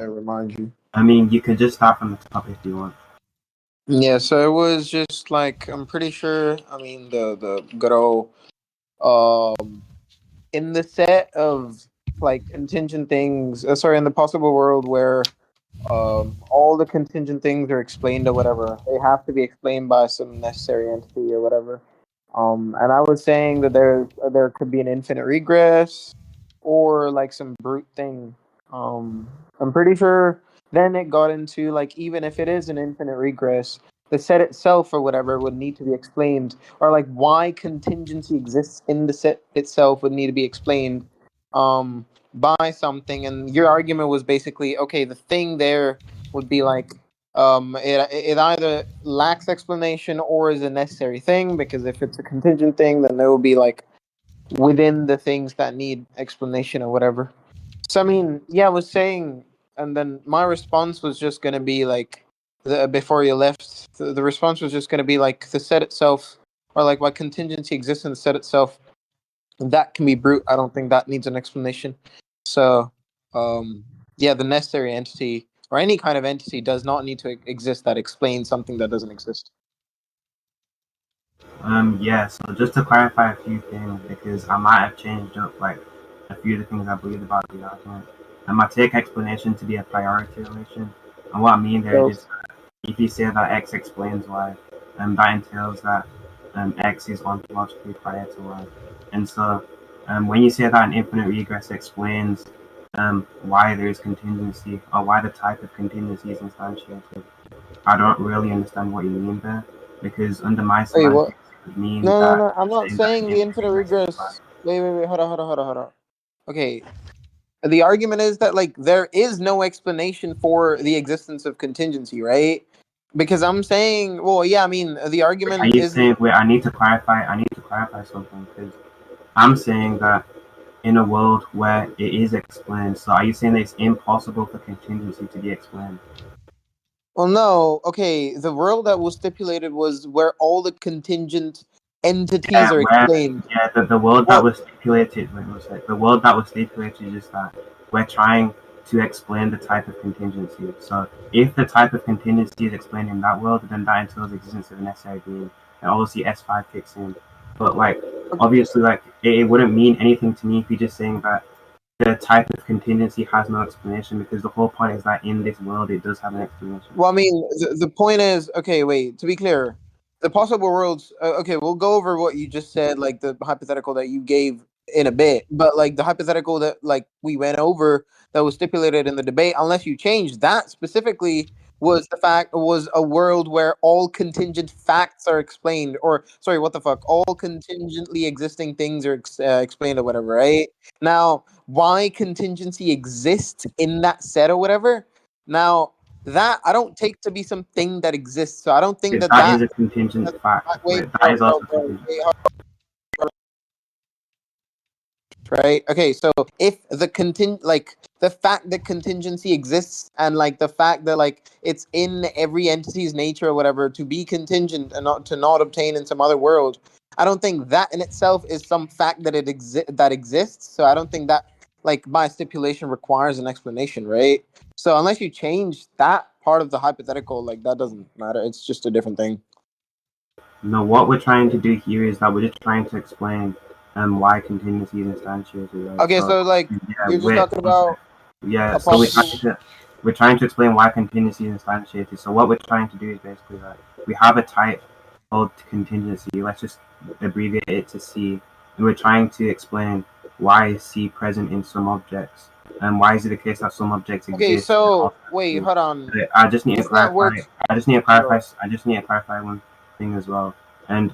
remind you. I mean, you could just start from the top if you want. Yeah, so it was just like I'm pretty sure. I mean, the good old um in the set of like contingent things. Sorry, in the possible world where all the contingent things are explained or whatever, they have to be explained by some necessary entity or whatever. And I was saying that there could be an infinite regress or like some brute thing. I'm pretty sure then it got into like even if it is an infinite regress, the set itself or whatever would need to be explained, or like why contingency exists in the set itself would need to be explained by something. And your argument was basically okay, the thing there would be like it either lacks explanation or is a necessary thing, because if it's a contingent thing then it will be like within the things that need explanation or whatever. So I mean, yeah, I was saying, and then my response was just gonna be like, before you left, the response was just gonna be like the set itself, or like what contingency exists in the set itself. That can be brute. I don't think that needs an explanation. So, yeah, the necessary entity or any kind of entity does not need to exist that explains something that doesn't exist. Yeah, so just to clarify a few things, because I might have changed up like a few of the things I believe about the argument. I take explanation to be a priority relation. And what I mean there So, is if you say that X explains Y, that entails that X is ontologically prior to Y. And so when you say that an infinite regress explains why there is contingency or why the type of contingency is instantiated, I don't really understand what you mean there, because under my wait, what? semantics, it would mean No, no, that no. I'm not saying that saying an the infinite infinite regress is regress. Wait. Hold on. Okay, the argument is that like there is no explanation for the existence of contingency, right? Because I'm saying, well, yeah, I mean, the Are argument you isn't. saying? Wait, I need to clarify. I need to clarify something, because I'm saying that in a world where it is explained. So are you saying that it's impossible for contingency to be explained? Well, no. Okay, the world that was stipulated was where all the contingent entities Yeah, are where explained. yeah, the world that Well, was stipulated. Wait, one sec. The world that was stipulated is that we're trying to explain the type of contingency. So if the type of contingency is explained in that world, then that entails the existence of an SI being, and obviously S5 kicks in. But like obviously, like it wouldn't mean anything to me if you're just saying that the type of contingency has no explanation, because the whole point is that in this world it does have an explanation. well, I mean, the point is, okay, wait, to be clear, the possible worlds, okay, we'll go over what you just said, like the hypothetical that you gave in a bit, but like the hypothetical that like we went over that was stipulated in the debate, unless you change that specifically, was a world where all contingent facts are explained, or sorry, what the fuck, all contingently existing things are explained or whatever, right? Now, why contingency exists in that set or whatever? Now, that I don't take to be something that exists. So I don't think Because that that is that. a contingent fact. Wait, That is also bro, contingent. wait, right? Okay, so if the like the fact that contingency exists, and like the fact that like it's in every entity's nature or whatever to be contingent and not to not obtain in some other world, I don't think that in itself is some fact that that exists. So I don't think that like my stipulation requires an explanation, right? So unless you change that part of the hypothetical, like that doesn't matter. It's just a different thing. No, what we're trying to do here is that we're just trying to explain why contingency is instantiated, right? Okay, So so like yeah, you're just wait talking one about sec. Yeah, a so possible. we're trying to explain why contingency is instantiated. So what we're trying to do is basically that we have a type called contingency. Let's just abbreviate it to C, and we're trying to explain why is C present in some objects, and why is it the case that some objects Okay, exist and so wait, also hold on. I just need to This network. clarify. I just need to clarify. Bro. I just need to clarify one thing as well. And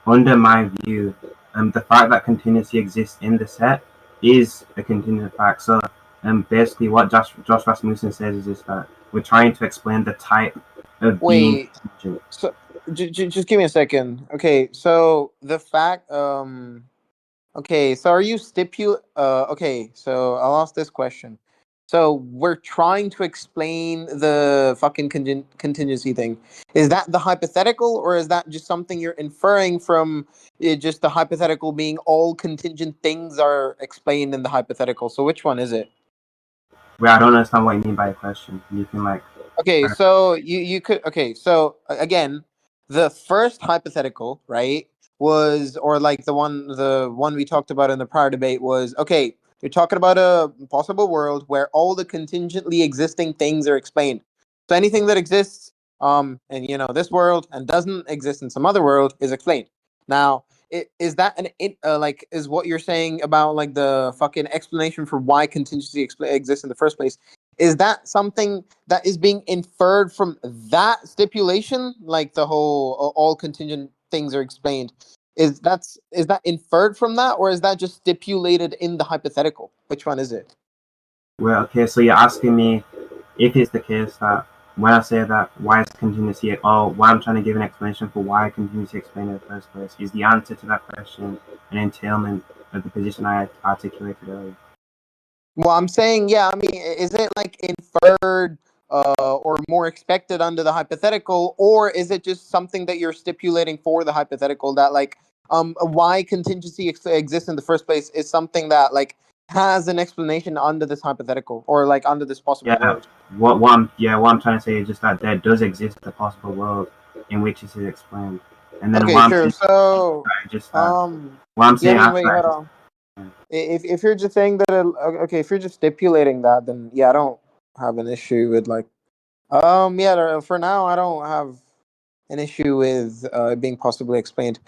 under my view, the fact that contingency exists in the set is a contingent fact. So, basically, what Josh Rasmussen says is just that we're trying to explain the type of being Wait, contingent. so just give me a second. Okay, so the fact. Okay, so are you okay, so I'll ask this question. So we're trying to explain the fucking contingency thing. Is that the hypothetical, or is that just something you're inferring from just the hypothetical being all contingent things are explained in the hypothetical? So which one is it? Wait, I don't understand what you mean by a question. You can like, Okay, so you could so again, the first hypothetical, right, was or like the one we talked about in the prior debate was okay, you're talking about a possible world where all the contingently existing things are explained. So anything that exists in this world and doesn't exist in some other world is explained. Now, is that like is what you're saying about like the fucking explanation for why contingency exists in the first place? Is that something that is being inferred from that stipulation, like the whole all contingent things are explained? Is that inferred from that, or is that just stipulated in the hypothetical? Which one is it? well, okay, so you're asking me if it's the case that when I say that why is contingency or why I'm trying to give an explanation for why contingency explained in the first place, is the answer to that question an entailment of the position I articulated earlier? Well, I'm saying, yeah. I mean, is it like inferred or more expected under the hypothetical, or is it just something that you're stipulating for the hypothetical that like why contingency exists in the first place is something that like has an explanation under this hypothetical or like under this possible Yeah, world? what I'm trying to say is just that there does exist a possible world in which this is explained, and then Okay, what I'm sure. saying So, is just that yeah. I mean, wait, after hold that is on. If you're just saying that, okay, if you're just stipulating that, then yeah, I don't have an issue with like, yeah. For now, I don't have an issue with it being possibly explained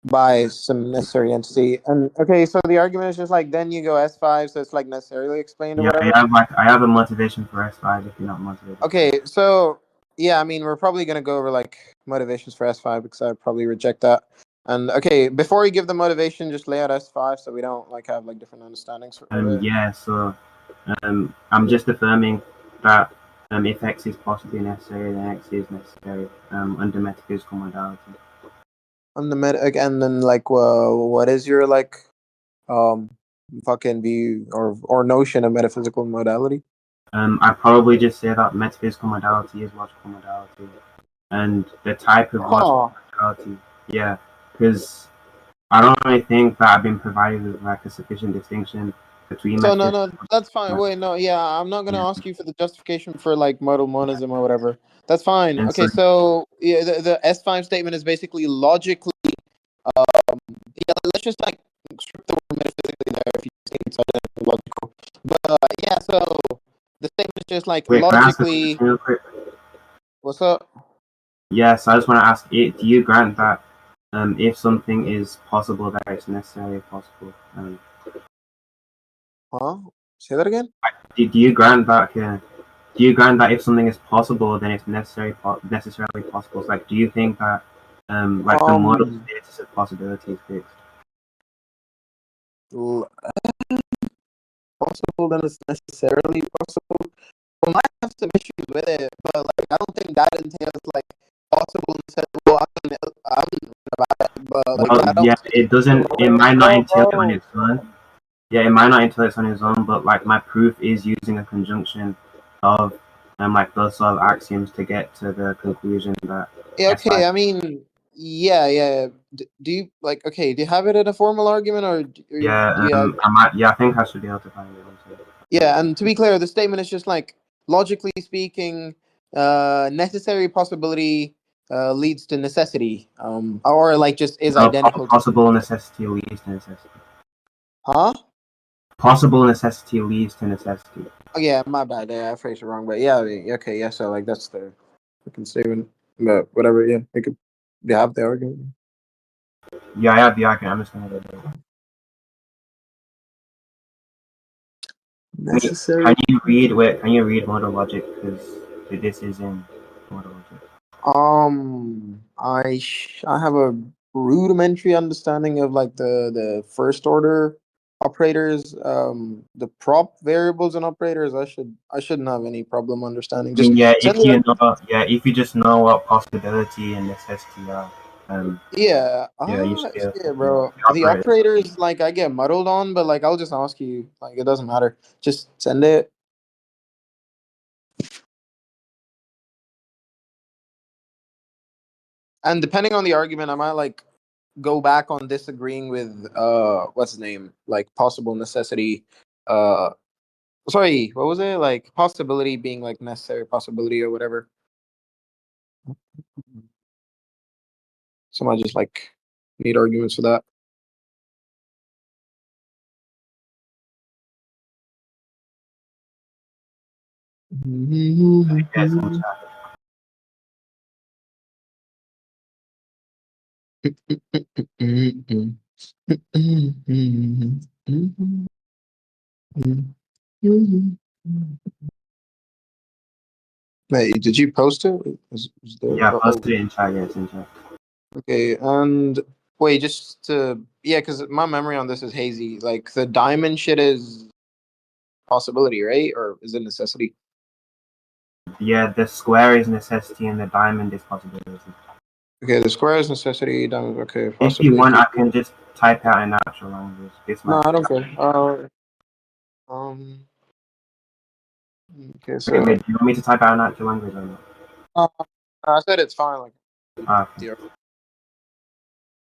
by some necessary entity. And okay, so the argument is just like then you go S5, so it's like necessarily explained or yeah, whatever. I have a motivation for S5 if you're not motivated for Okay, so yeah, I mean we're probably gonna go over like motivations for S5 because I'd probably reject that. And okay, before you give the motivation, just lay out S5 so we don't like have like different understandings of it. Yeah, so I'm just affirming that if X is possibly necessary, then X is necessary under metaphysical modality. On the med and then like what is your like um fucking view or notion of metaphysical modality? I'd probably just say that metaphysical modality is logical modality, and the type of logical Huh. modality, yeah, because I don't really think that I've been provided with like a sufficient distinction between So no, metaphysical no, that's fine. modality. Wait, no, yeah, I'm not gonna Yeah. ask you for the justification for like modal monism or whatever. That's fine. And so Okay, so yeah, the S5 statement is basically logically. Yeah, let's just like strip the word metaphysically there if you think it's logical. But yeah, so the statement is just like wait, can I ask a logically. question real quick? What's up? Yes, I just want to ask, do you grant that if something is possible, that it's necessarily possible? Huh? Say that again. Do you grant that? Do you grant that if something is possible, then it's necessarily possible? So, like, do you think that like the model Um, status of possibility is fixed? l- possible than it's necessarily possible. I might have some issues with it, but like I don't think that entails like possible. Well, I don't know about it, but like Well, I don't yeah, think it doesn't. It it's might not bro, entail it on bro. its own. Yeah, it might not entail it on its own, but like my proof is using a conjunction of like those sort of axioms to get to the conclusion that Yeah, okay. S5. I mean, yeah, yeah. Do you like? Okay, do you have it in a formal argument, or Yeah, yeah, I might. Yeah, I think I should be able to find it. Also. yeah? And to be clear, the statement is just like logically speaking, necessary possibility leads to necessity, or like just is No, identical to. possible necessity leads to necessity. Huh? Possible necessity leads to necessity. Oh yeah, my bad. Yeah, I phrased it wrong, but yeah, okay, yeah. So like that's the fucking statement, but whatever. Yeah, it could. They have the argument. Yeah, I have the argument. I'm just gonna go. Wait, Necessary. can you read? Wait, can you read modal logic? Because this is in modal logic. I have a rudimentary understanding of like the first order operators, the prop variables and operators. I shouldn't have any problem understanding. I mean, Just yeah, send the argument. if you just know what possibility and necessity are, um, Yeah, yeah, you should be able shit, to yeah, bro. The operate it. operators like I get muddled on, but like I'll just ask you. Like it doesn't matter. Just send it. And depending on the argument, I might like go back on disagreeing with what's his name, like possible necessity. Uh Sorry, what was it? Like possibility being like necessary possibility or whatever. Somebody just like need arguments for that. I guess in chat. Wait, did you post it? Is there, Yeah, oh, posted it in chat. Yeah, it's in chat. okay. And wait, just to yeah, because my memory on this is hazy. Like the diamond shit is possibility, right? Or is it necessity? Yeah, the square is necessity and the diamond is possibility. Okay, the square is necessity. Diamond, okay, If you possibly. want, I can just type out in actual language. This No, might I be. don't care. Um. Okay, Wait, so wait. Do you want me to type out in actual language or not? uh, I said it's fine. Like Ah, okay.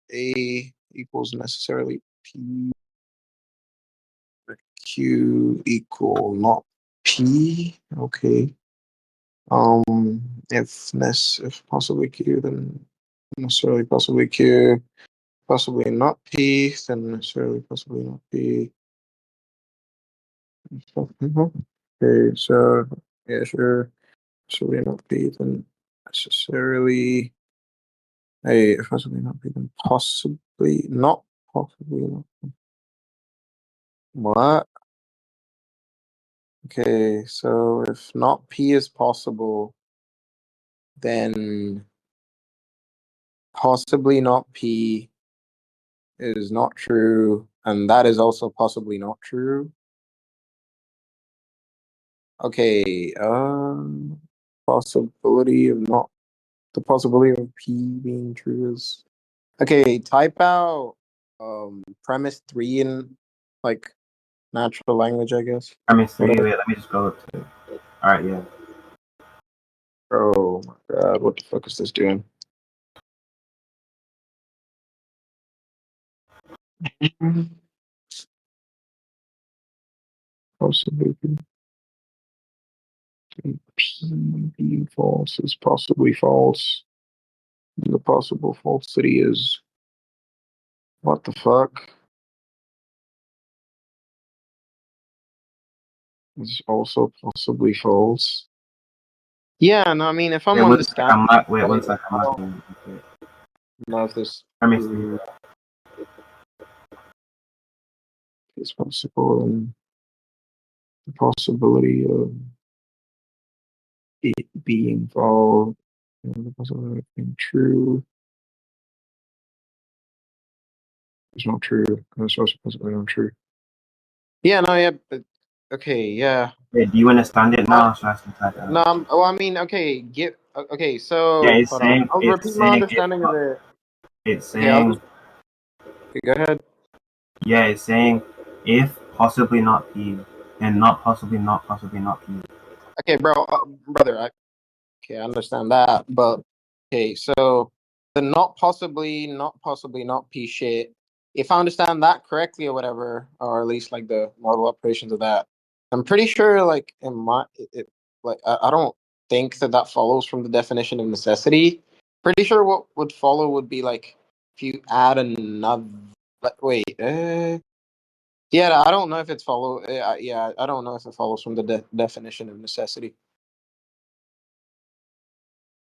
the A equals necessarily P Q equal not P. Okay. If possibly Q, then necessarily possibly Q. Possibly not P, then necessarily possibly not P. Mhm. Okay, so yeah, sure. Possibly not P, then necessarily. Hey, if possibly not P, then possibly not. Possibly not. What? Okay, so if not P is possible, then possibly not P is not true, and that is also possibly not true. Okay, possibility of not the possibility of P being true is okay. Type out premise three in like natural language, I guess. Premise three. Whatever. Wait, let me just go up to it. All right, yeah. Oh my god, what the fuck is this doing? Possibility P being false is possibly false. And the possible falsity is what the fuck is also possibly false. Yeah, no, I mean, if I'm Wait, one sec. understanding, Wait, one right, sec. I'm I don't marking. Okay. know if this Premise three. is possible and the possibility of it being false, the possibility of being true is not true. It's also possibly not true. Yeah, no, yeah, but okay, yeah. Wait, do you understand it I, now? Or should I still type it no, out? well, I mean, okay, okay, Yeah, so hold on. I'll it's repeat my saying if understanding of it. it's Okay, I'll just saying okay, go ahead. yeah, it's saying if possibly not P, then not possibly not P. Okay, bro, brother, okay, I understand that, but okay, so the not possibly, not P shit. If I understand that correctly or whatever, or at least like the model operations of that, I'm pretty sure like in my like I don't think that that follows from the definition of necessity. Pretty sure what would follow would be like if you add another. Wait, yeah, I don't know if it's follow. Yeah, I don't know if it follows from the definition of necessity.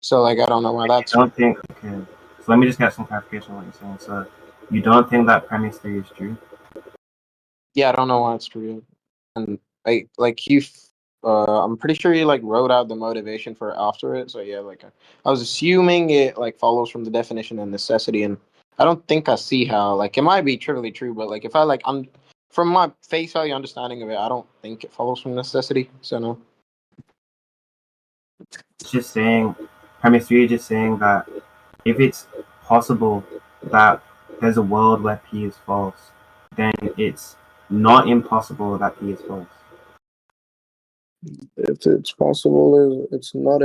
So like I don't know why You that's true. don't think okay. So let me just get some clarification on what you're saying. So you don't think that premise three is true? Yeah, I don't know why it's true. And like I'm pretty sure you like wrote out the motivation for after it. So yeah, like I was assuming it like follows from the definition of necessity, and I don't think I see how like it might be trivially true, but like if I like I'm from my face value understanding of it, I don't think it follows from necessity. So no. It's just saying premise three is just saying that if it's possible that there's a world where P is false, then it's not impossible that P is false. If it's possible, it's not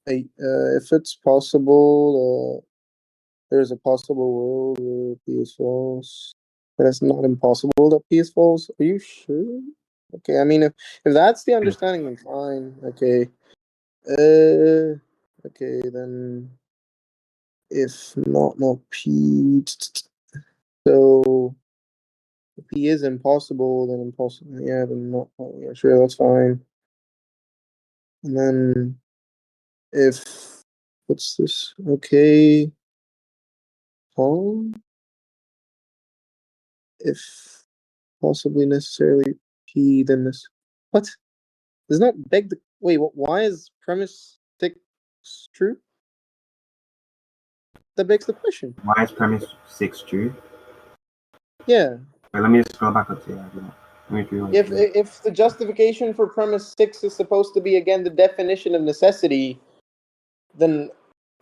if it's possible, there's a possible world where P is false. But it's not impossible that P is false. Are you sure? Okay, I mean, if that's the understanding, then fine. Okay. Okay, then if not P, so if P is impossible, then impossible. Yeah, then not. Oh, yeah, sure, that's fine. And then if what's this? Okay, Paul. If possibly necessarily P, then this. What? Does not beg the wait. Why is premise six true? That begs the question. Why is premise 6 true? Yeah. Wait, let me just scroll back up to the argument. Let me read it. If the justification for premise six is supposed to be again the definition of necessity, then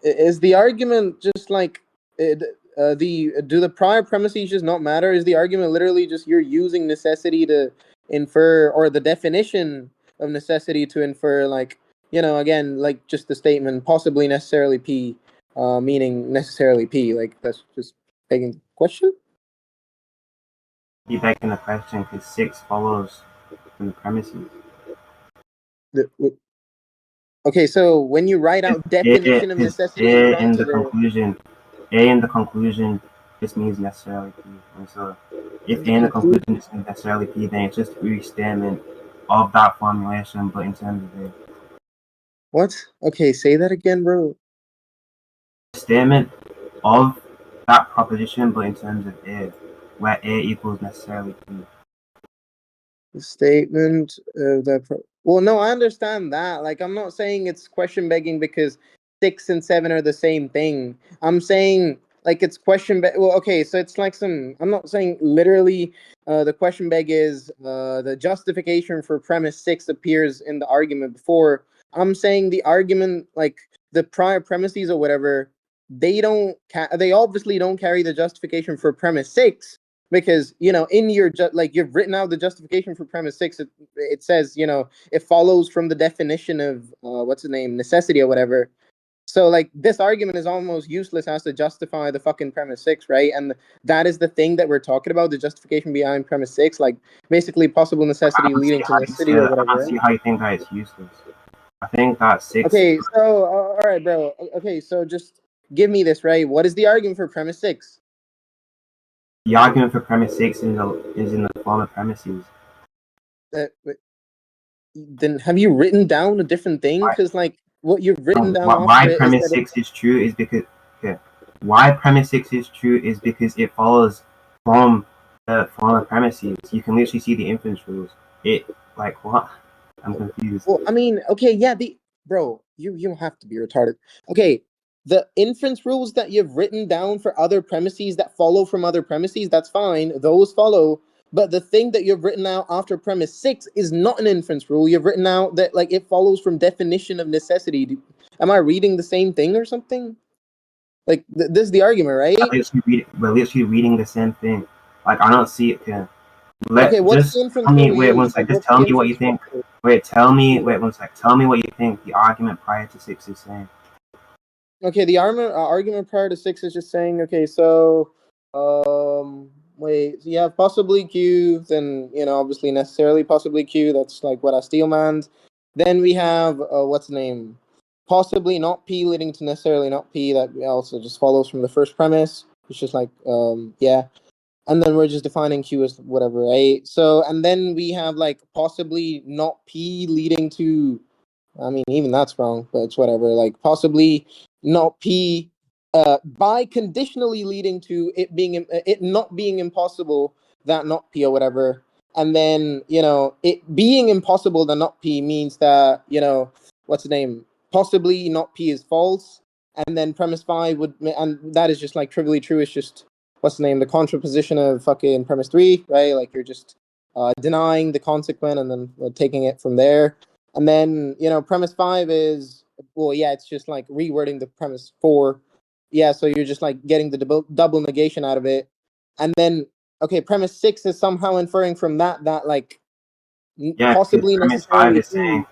is the argument just like the do the prior premises just not matter? Is the argument literally just you're using necessity to infer, or the definition of necessity to infer, like, again, like just the statement possibly necessarily P, meaning necessarily P, like that's just begging the question. Be begging the question because 6 follows from the premises. Okay, so when you write out definition of Because necessity in A in front the of it, conclusion, A in the conclusion just means necessarily P. And so if in A the in the conclusion, conclusion just means necessarily P, then it's just a restatement of that formulation, but in terms of A. what? Okay, say that again, bro. Statement of that proposition, but in terms of A, where A equals necessarily P. The statement of that. Well, no, I understand that. Like, I'm not saying it's question begging because 6 and 7 are the same thing. I'm saying like it's well, okay, so it's like some. I'm not saying literally. The question beg is the justification for premise 6 appears in the argument before. I'm saying the argument, like the prior premises or whatever, they don't. They obviously don't carry the justification for premise 6, because in your like you've written out the justification for premise 6. It says it follows from the definition of what's the name, necessity or whatever. So like this argument is almost useless as to justify the fucking premise 6, right? And that is the thing that we're talking about, the justification behind premise 6, like basically possible I necessity don't see leading to how you necessity say or that. I whatever, don't right? see how you think that it's useless. I think that 6, Okay, so all right, bro. Okay, so just give me this, right? What is the argument for premise 6? the argument for premise 6 is in the form of premises. uh, then have you written down a different thing? Why, Because like what you've written down why after it is premise that 6 is true is because, okay, why premise 6 is true is because it follows from the form of premises. You can literally see the inference rules. It, like, what? I'm confused. well, I mean, okay, yeah, the bro, you have to be retarded. Okay, the inference rules that you've written down for other premises that follow from other premises, that's fine. Those follow. But the thing that you've written out after premise 6 is not an inference rule. You've written out that like it follows from definition of necessity. Am I reading the same thing or something? Like this is the argument, right? We're literally reading the same thing. Like, I don't see it. Okay. Okay, what's the Just tell inference me, rule wait one used? sec, Like, just what's tell the me what you inference think. rule? Wait, tell me, wait one sec, tell me what you think the argument prior to 6 is saying. Okay, the argument prior to 6 is just saying, okay, so wait, so you have possibly Q, then obviously necessarily possibly Q. That's like what I steel manned. Then we have what's the name? Possibly not P leading to necessarily not P. That also just follows from the first premise. It's just like yeah. And then we're just defining Q as whatever, right? So and then we have like possibly not P leading to, I mean, even that's wrong, but it's whatever. Like possibly not P, by conditionally leading to it not being impossible that not P or whatever. And then it being impossible that not P means that what's the name? Possibly not P is false. And then premise 5 would, and that is just like trivially true. It's just what's the name? The contraposition of fucking premise 3, right? Like you're just denying the consequent and then taking it from there. And then, premise 5 is, well, yeah, it's just like rewording the premise 4. Yeah, so you're just like getting the double negation out of it. And then, okay, premise 6 is somehow inferring from that like Yeah, because possibly premise 5 necessarily is P saying,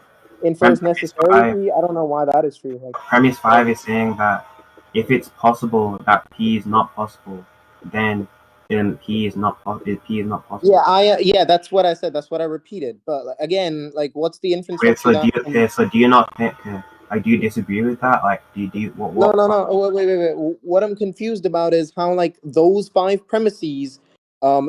infers premise necessarily 5, P. I don't know why that is true. Like, premise 5 is saying that if it's possible that P is not possible, then P is not possible. Yeah, that's what I said. That's what I repeated. But like, again, like, what's the inference Okay, structure so that? do you not think? Like, do you disagree with that? Like, do you No, what? no, no. Oh, wait. What I'm confused about is how like those five premises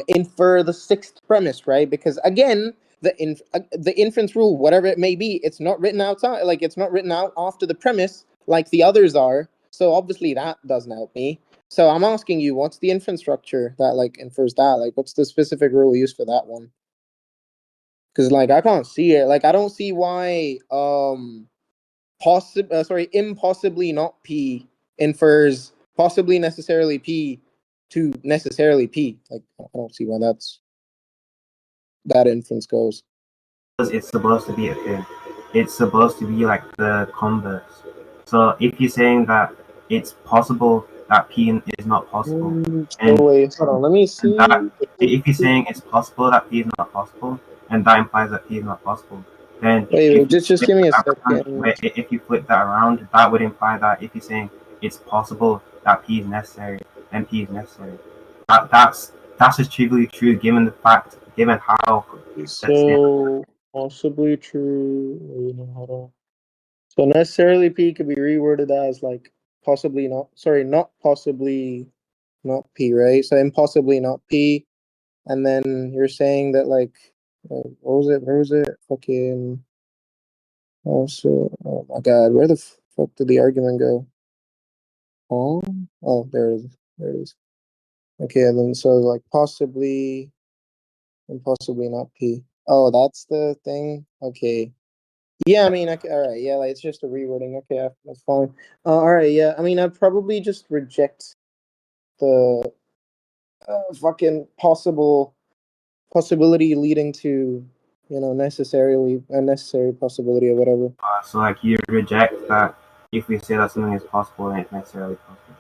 infer the sixth premise, right? Because again, the inference rule, whatever it may be, it's not written outside. Like it's not written out after the premise like the others are. So obviously that doesn't help me. So I'm asking you, what's the inference structure that like infers that? Like, what's the specific rule used for that one? Because like I can't see it. Like I don't see why impossibly not P infers possibly necessarily P to necessarily P. Like I don't see why that inference goes. It's supposed to be okay. It's supposed to be like the converse. So if you're saying that it's possible that P is not possible, So and wait, hold on. Let me and that see. if you're saying it's possible that P is not possible, and that implies that P is not possible, then Wait, just flip give me a that around, second. if you flip that around, that would imply that if you're saying it's possible that P is necessary, then P is necessary. That's just trivially true given how the statement. So possibly true. Wait, no, hold on. So necessarily P could be reworded as like possibly not. Sorry, not possibly not P, right? So impossibly not P. And then you're saying that like, what was it? Where was it? Fucking. Also, oh my God, where the fuck did the argument go? Oh, there it is. There it is. Okay, and then so like possibly and possibly not P. Oh, that's the thing. Okay. Yeah, I mean, okay, all right. Yeah, like it's just a rewording. Okay, that's fine. All right. Yeah, I mean, I'd probably just reject the fucking possibility leading to necessarily unnecessary possibility or whatever. So like you reject that if we say that something is possible, then it's necessarily possible.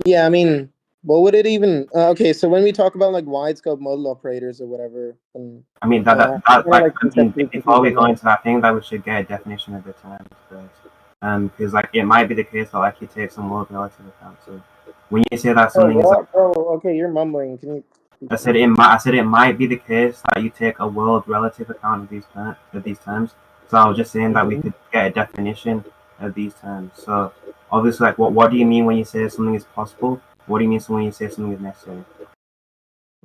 Yeah, I mean, what would it even? Okay, so when we talk about like wide scope modal operators or whatever, and I mean I'm kind of like conceptually before confused we on go that. into that, I think that we should get a definition of the terms first. Because like it might be the case that like you take some world relative account. So when you say that Oh, something is like what, bro? Okay, you're mumbling. Can you? I said it might be the case that you take a world relative account of these terms. So I was just saying that we Mhm. could get a definition of these terms. So obviously, like what do you mean when you say something is possible? What do you mean when you say something is necessary?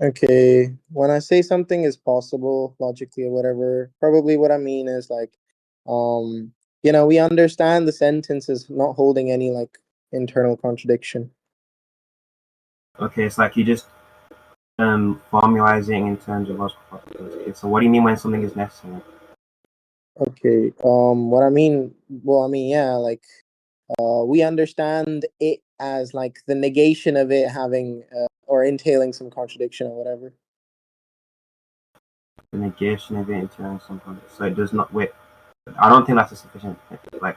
Okay, when I say something is possible logically or whatever, probably what I mean is like, um, we understand the sentence is not holding any like internal contradiction. Okay, it's like you just formalizing in terms of logical possibilities. Okay, so what do you mean when something is necessary? Okay, what I mean, well, I mean, yeah, like, we understand it as like the negation of it having or entailing some contradiction or whatever. The negation of it in terms of something. So it does not wait. I don't think that's a sufficient like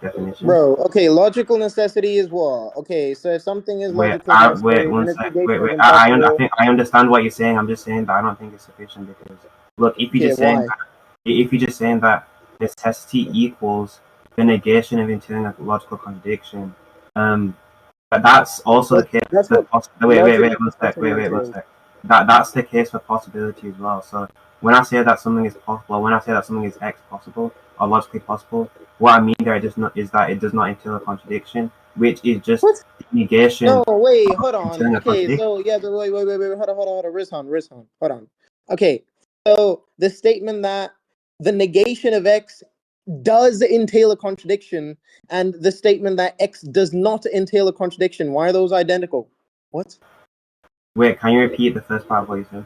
definition. Bro, okay, logical necessity is what? Okay, so if something is logically Wait necessary, one then its sec. negation is I impossible. think I understand what you're saying. I'm just saying that I don't think it's sufficient because look, Okay, why? if you're just saying that necessity equals the negation of entailing a logical contradiction, um, but that's also the But case that's for what logical necessity wait one entails. sec. That's the case for possibility as well. So when I say that something is possible, when I say that something is X possible or logically possible, what I mean there is that it does not entail a contradiction, which is just What? the negation No, wait, of hold on. entailing a Okay, contradiction. so yeah, wait, hold on, Rizzhan, hold on. Okay, so the statement that the negation of X does entail a contradiction, and the statement that X does not entail a contradiction, why are those identical? What? Wait, can you repeat the first part of what you said?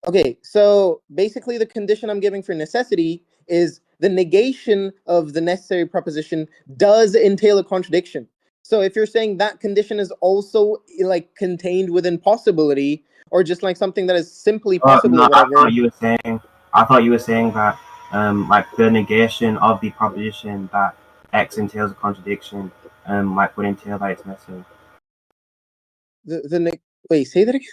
Okay, so basically, the condition I'm giving for necessity is the negation of the necessary proposition does entail a contradiction. So if you're saying that condition is also like contained within possibility, or just like something that is simply possible No, or whatever, I thought you were saying that like the negation of the proposition that X entails a contradiction like would entail that it's necessary. wait, say that again.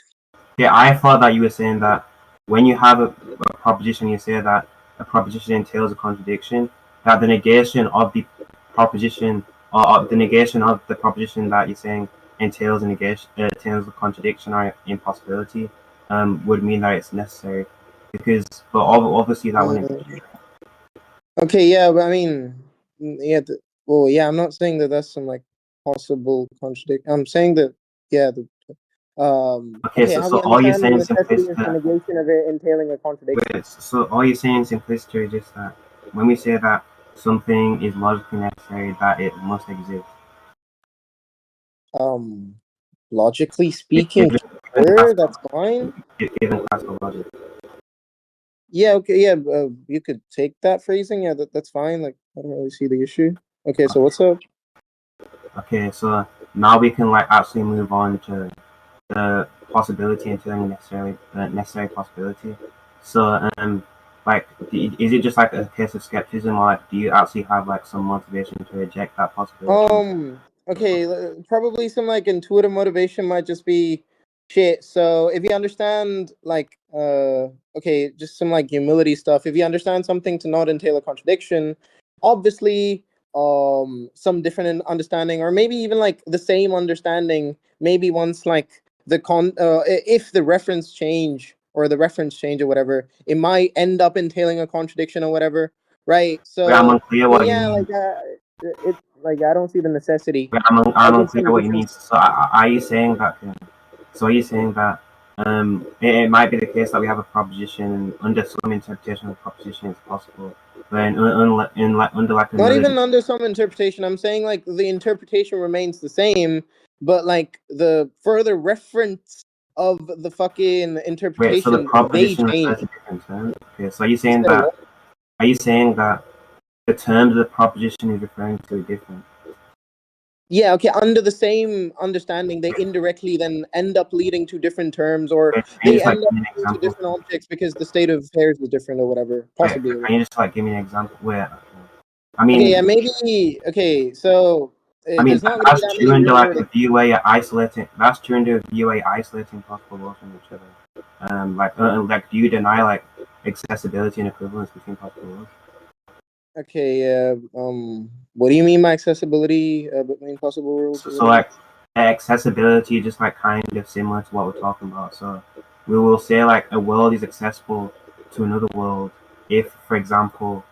Yeah, I thought that you were saying that when you have a proposition, you say that a proposition entails a contradiction, that the negation of the proposition or the negation of the proposition that you're saying entails a negation, entails a contradiction or impossibility, would mean that it's necessary. Because, but obviously that wouldn't be true. Okay, yeah, but I mean, yeah, well, yeah, I'm not saying that that's some like possible contradiction. I'm saying that, yeah, Okay, okay, so, how so we all you're understand the saying necessity is the simplistically, negation of it entailing a contradiction. so all you're saying simplistically is just that when we say that something is logically necessary, that it must exist. Um, Logically Given, speaking, given sure, classical, that's fine. given classical logic. Yeah, okay, yeah, you could take that phrasing. Yeah, that's fine. Like, I don't really see the issue. Okay, so what's up? Okay, so now we can like actually move on to the possibility and feeling necessary the necessary possibility. So like is it just like a case of skepticism, or like do you actually have like some motivation to reject that possibility? Okay, probably some like intuitive motivation might just be shit. So if you understand like okay, just some like humility stuff. If you understand something to not entail a contradiction, obviously some different understanding or maybe even like the same understanding, maybe once like if the reference change or the reference change or whatever, it might end up entailing a contradiction or whatever, right? Wait, I'm So unclear so what you yeah, mean. like it's like I don't see the necessity. I'm Just unclear some what you different. mean. So are you saying that? So are you saying that it might be the case that we have a proposition and under some interpretation of the proposition it's possible, but under like Not another. even under some interpretation. I'm saying like the interpretation remains the same, but like the further reference of the fucking Wait, so the interpretation, they proposition refers change. to different terms? Okay, so You said what? are you saying that the terms of the proposition is referring to are different? Yeah, okay. Under the same understanding, they indirectly then end up leading to different terms, or Wait, can you they just like end up give me an leading to example? different objects because the state of affairs is different, or whatever. Wait, Possibly. can you just like give me an example where? I Okay, yeah, mean, maybe. Okay, so there's not going to be that's that true many under real like world. a view where you're isolating. That's true under a view where you're isolating possible laws from each other. Like, do you deny like accessibility and equivalence between possible laws? Okay, yeah. What do you mean by accessibility between possible worlds So, or so whatever? like accessibility, just like kind of similar to what we're talking about. So we will say like a world is accessible to another world if, for example,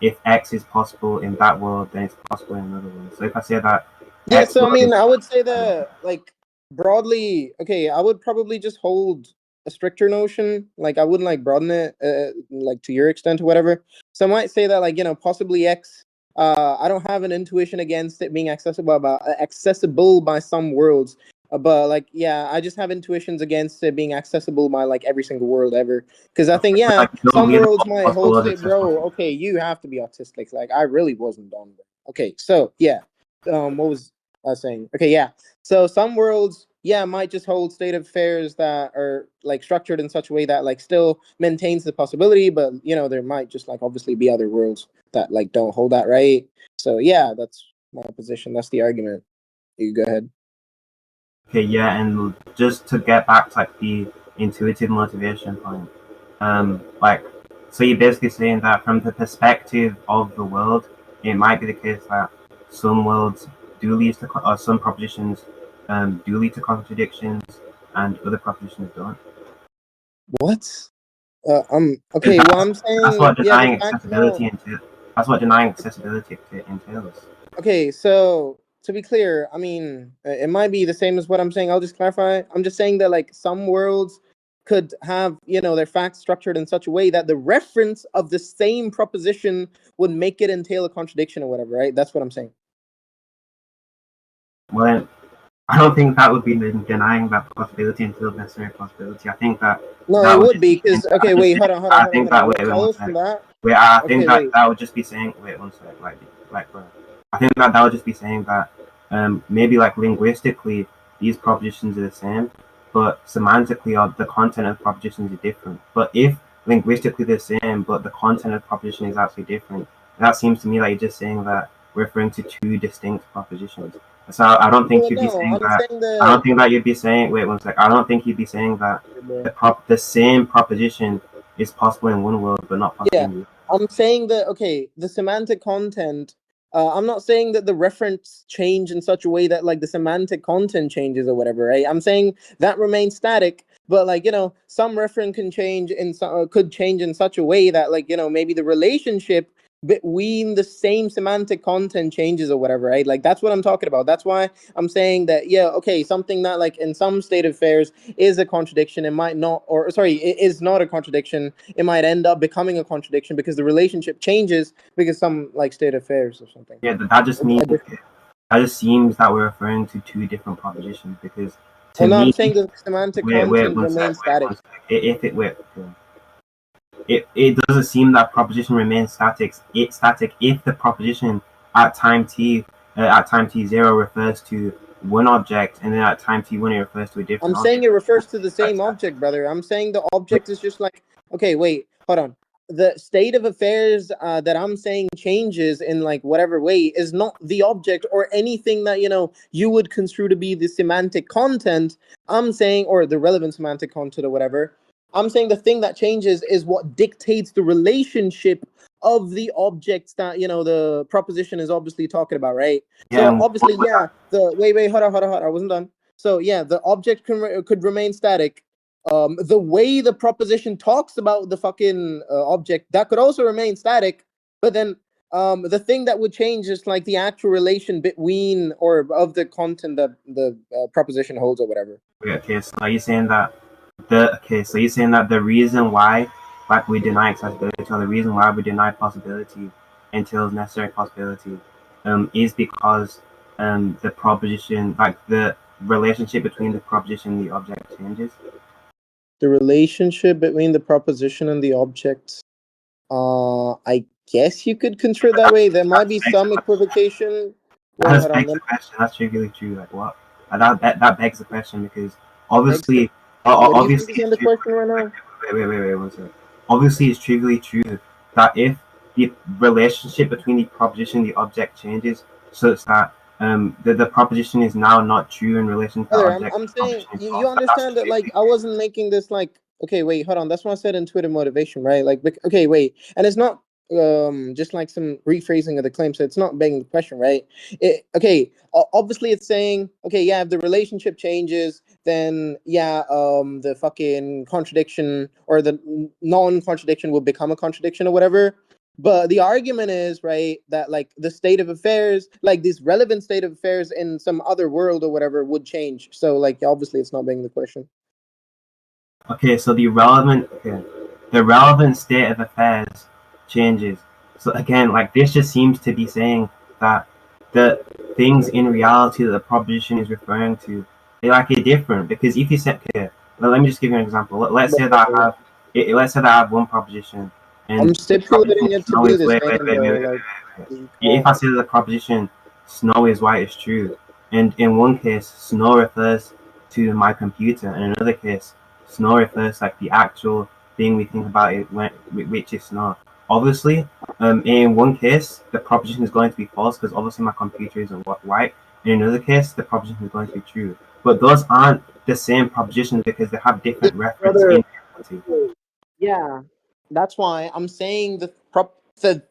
if X is possible in that world, then it's possible in another world. So if I say that Yeah, X so I world is, mean, I would say that like broadly, okay, I would probably just hold a stricter notion. Like I wouldn't like broaden it like to your extent or whatever. So I might say that like, possibly X. I don't have an intuition against it being accessible by some worlds. But like, yeah, I just have intuitions against it being accessible by like every single world ever. Because I think, yeah, like you don't some believe worlds the might possible hold laws state, accessible bro. to. Okay, you have to be autistic. Like I really wasn't on that. Okay, so yeah. What was I was saying? Okay, yeah. So some worlds, yeah, might just hold state of affairs that are like structured in such a way that like still maintains the possibility, but there might just like obviously be other worlds that like don't hold that, right? So yeah, that's my position. That's the argument. You go ahead. Okay, yeah, and just to get back to like the intuitive motivation point, like, so you're basically saying that from the perspective of the world, it might be the case that some worlds do lead to, or some propositions do lead to contradictions, and other propositions don't. What? Okay. Well, That's I'm that's saying what yeah. The denying fact no. accessibility entails. That's what denying accessibility entails. Okay, so to be clear, I mean, it might be the same as what I'm saying. I'll just clarify. I'm just saying that like some worlds could have, their facts structured in such a way that the reference of the same proposition would make it entail a contradiction or whatever, right? That's what I'm saying. Well, I don't think that would be denying that possibility until necessary possibility. I think that No, that it would would just be be because okay, wait, hold on, hold on, I hold on, think hold on. that What wait one follows sec. from that? Wait, I think Okay, that wait. that would just be saying wait one sec. Bro. I think that would just be saying that maybe like linguistically these propositions are the same, but semantically or the content of propositions are different. But if linguistically they're the same, but the content of proposition is actually different, that seems to me like you're just saying that we're referring to two distinct propositions. So I don't think Well, you'd be no, saying I'm that. saying I don't that. think that you'd be saying. Wait one sec. I don't think you'd be saying that the same proposition is possible in one world but not possible Yeah, in the other. I'm saying that okay, the semantic content I'm not saying that the reference change in such a way that like the semantic content changes or whatever, right? I'm saying that remains static, but like some reference can change could change in such a way that like maybe the relationship between the same semantic content changes or whatever, right? Like that's what I'm talking about. That's why I'm saying that yeah, okay, something that like in some state of affairs is a contradiction, it might not, or sorry, it is not a contradiction. It might end up becoming a contradiction because the relationship changes because some like state of affairs or something. Yeah, that just means that just seems that we're referring to two different propositions because to Well, no, I'm me, saying the semantic wait content one sec, remains static. if it wait, it doesn't seem that proposition remains static. It's static if the proposition at time t0 refers to one object, and then at time t1 it refers to a I'm different saying object. it refers to the same object, brother. I'm saying the object is just like, okay, wait, hold on. The state of affairs that I'm saying changes in like whatever way is not the object or anything that you would construe to be the semantic content. I'm saying, or the relevant semantic content or whatever. I'm saying the thing that changes is what dictates the relationship of the objects that the proposition is obviously talking about, right? Yeah, So and obviously, yeah. The wait, hold on. I wasn't done. So yeah, the object could remain static. The way the proposition talks about the fucking object that could also remain static, but then the thing that would change is like the actual relation between or of the content that the proposition holds or whatever. okay, so are you saying that the reason why like we deny accessibility or the reason why we deny possibility entails necessary possibility is because the proposition like the relationship between the proposition and the object changes. The relationship between the proposition and the object. I guess you could construe it that way. There might be some equivocation. That Wait, just hold on. begs the question. That's trivially true. Like what? That begs the question because obviously, What do you think is obviously on it's the true. question right now? Wait, one second. Obviously, it's trivially true that if the relationship between the proposition and the object changes such that the proposition is now not true in relation to the Brother, object, I'm the saying proposition is you false. That's understand just that like trivially I wasn't making this like okay wait hold on, that's what I said in Twitter motivation, right? Like okay wait, and it's not just like some rephrasing of the claim, so it's not begging the question, right? Okay, obviously it's saying okay yeah, if the relationship changes then yeah the fucking contradiction or the non-contradiction will become a contradiction or whatever. But the argument is, right, that like the state of affairs, like this relevant state of affairs in some other world or whatever would change. So like obviously it's not being the question. Okay, so the relevant state of affairs changes. So again, like this just seems to be saying that the things in reality that the proposition is referring to, they like are different. Because if you said, okay, let me just give you an example. Let's say that let's say that I have one proposition, and I'm the proposition stipulating it to snow be is the same though, like if I say that the proposition snow is white is true, and in one case snow refers to my computer, and in another case snow refers like the actual thing we think about it when which is snow. Obviously, in one case the proposition is going to be false because obviously my computer isn't white. In another case, the proposition is going to be true. But those aren't the same propositions because they have different reference brother. in reality. Yeah, that's why I'm saying the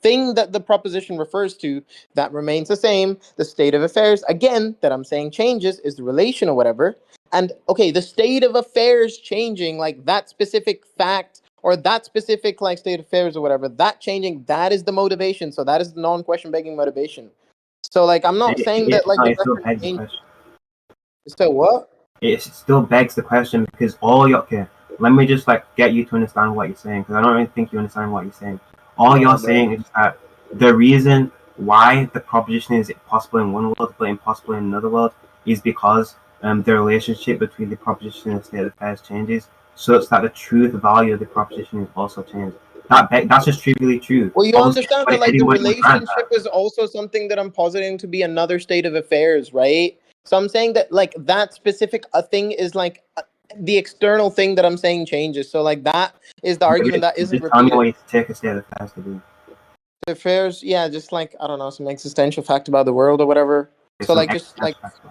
thing that the proposition refers to that remains the same. The state of affairs again that I'm saying changes is the relation or whatever. And okay, the state of affairs changing, like that specific fact or that specific like state of affairs or whatever, that changing, that is the motivation. So that is the non-question begging motivation. So like I'm not saying that like the It still reference begs the change. question. So what? It still begs the question because all your okay, let me just like get you to understand what you're saying because I don't really think you understand what you're saying. All All you're right, bro. saying is that the reason why the proposition is possible in one world but impossible in another world is because the relationship between the proposition and the state of affairs changes such that the truth value of the proposition is also changed. That's just trivially true. Well, you Obviously, understand that like the anybody would grant relationship that. is also something that I'm positing to be another state of affairs, right? So I'm saying that like that specific thing is like the external thing that I'm saying changes. So like that is the argument that isn't Just tell me repeated. what you take a state of affairs to be. Affairs, yeah, just like I don't know, some existential fact about the world or whatever. Okay, So some like just like extra.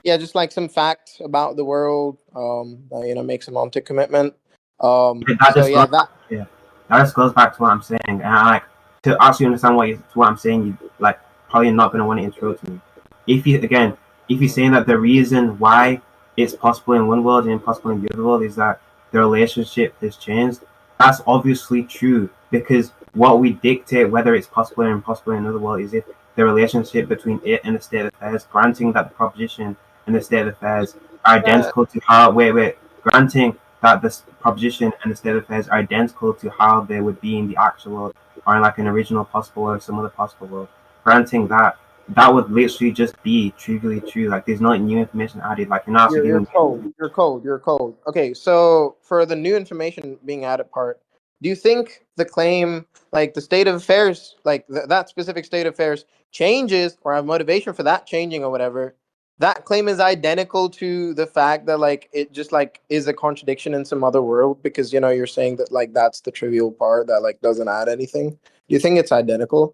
yeah, just like some fact about the world, that, makes a mounted commitment. That So just yeah, goes that yeah, that just goes back to what I'm saying. And I like to actually understand what I'm saying. You like probably not going to want to interrupt me. If you're saying that the reason why it's possible in one world and impossible in the other world is that the relationship has changed, that's obviously true, because what we dictate whether it's possible or impossible in another world is if the relationship between it and the state of affairs, granting that the proposition and the state of affairs are identical to how, granting that the proposition and the state of affairs are identical to how they would be in the actual world, or in like an original possible world or some other possible world. Granting that, that would literally just be trivially true. Like there's no new information added. Like you're not actually You're giving. cold. You're cold. You're cold. Okay, so for the new information being added part, do you think the claim, like the state of affairs, like that specific state of affairs changes or have motivation for that changing or whatever? That claim is identical to the fact that like it just like is a contradiction in some other world because you're saying that like that's the trivial part that like doesn't add anything. Do you think it's identical?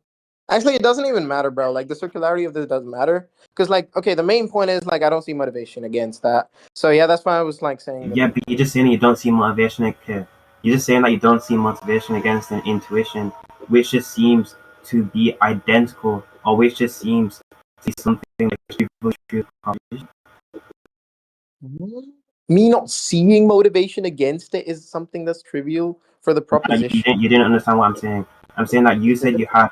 Actually, it doesn't even matter, bro. Like the circularity of this doesn't matter because like okay, the main point is like I don't see motivation against that. So yeah, that's why I was like saying that. Yeah, but you're just saying you don't see motivation. You're just saying that you don't see motivation against an intuition, which just seems to be identical, or which just seems to be something like true proposition. Me not seeing motivation against it is something that's trivial for the proposition. You didn't understand what I'm saying. I'm saying that you said you had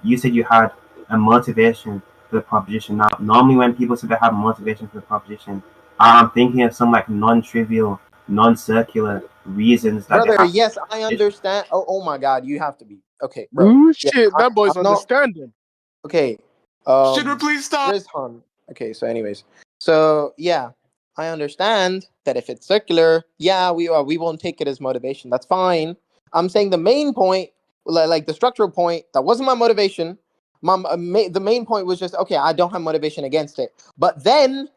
you said you had a motivation for the proposition. Now, normally when people say they have motivation for the proposition, I'm thinking of some like non-trivial, non-circular reasons that they Brother, have. yes, I understand. Oh my God, you have to be okay, bro. Ooh, Yeah, shit, that I'm boy's not understanding. okay. Should we please stop? Rizzhan. Okay, so anyways, so yeah, I understand that if it's circular, yeah, we won't take it as motivation. That's fine. I'm saying the main point, like the structural point, that wasn't my motivation. The main point was just okay. I don't have motivation against it. But then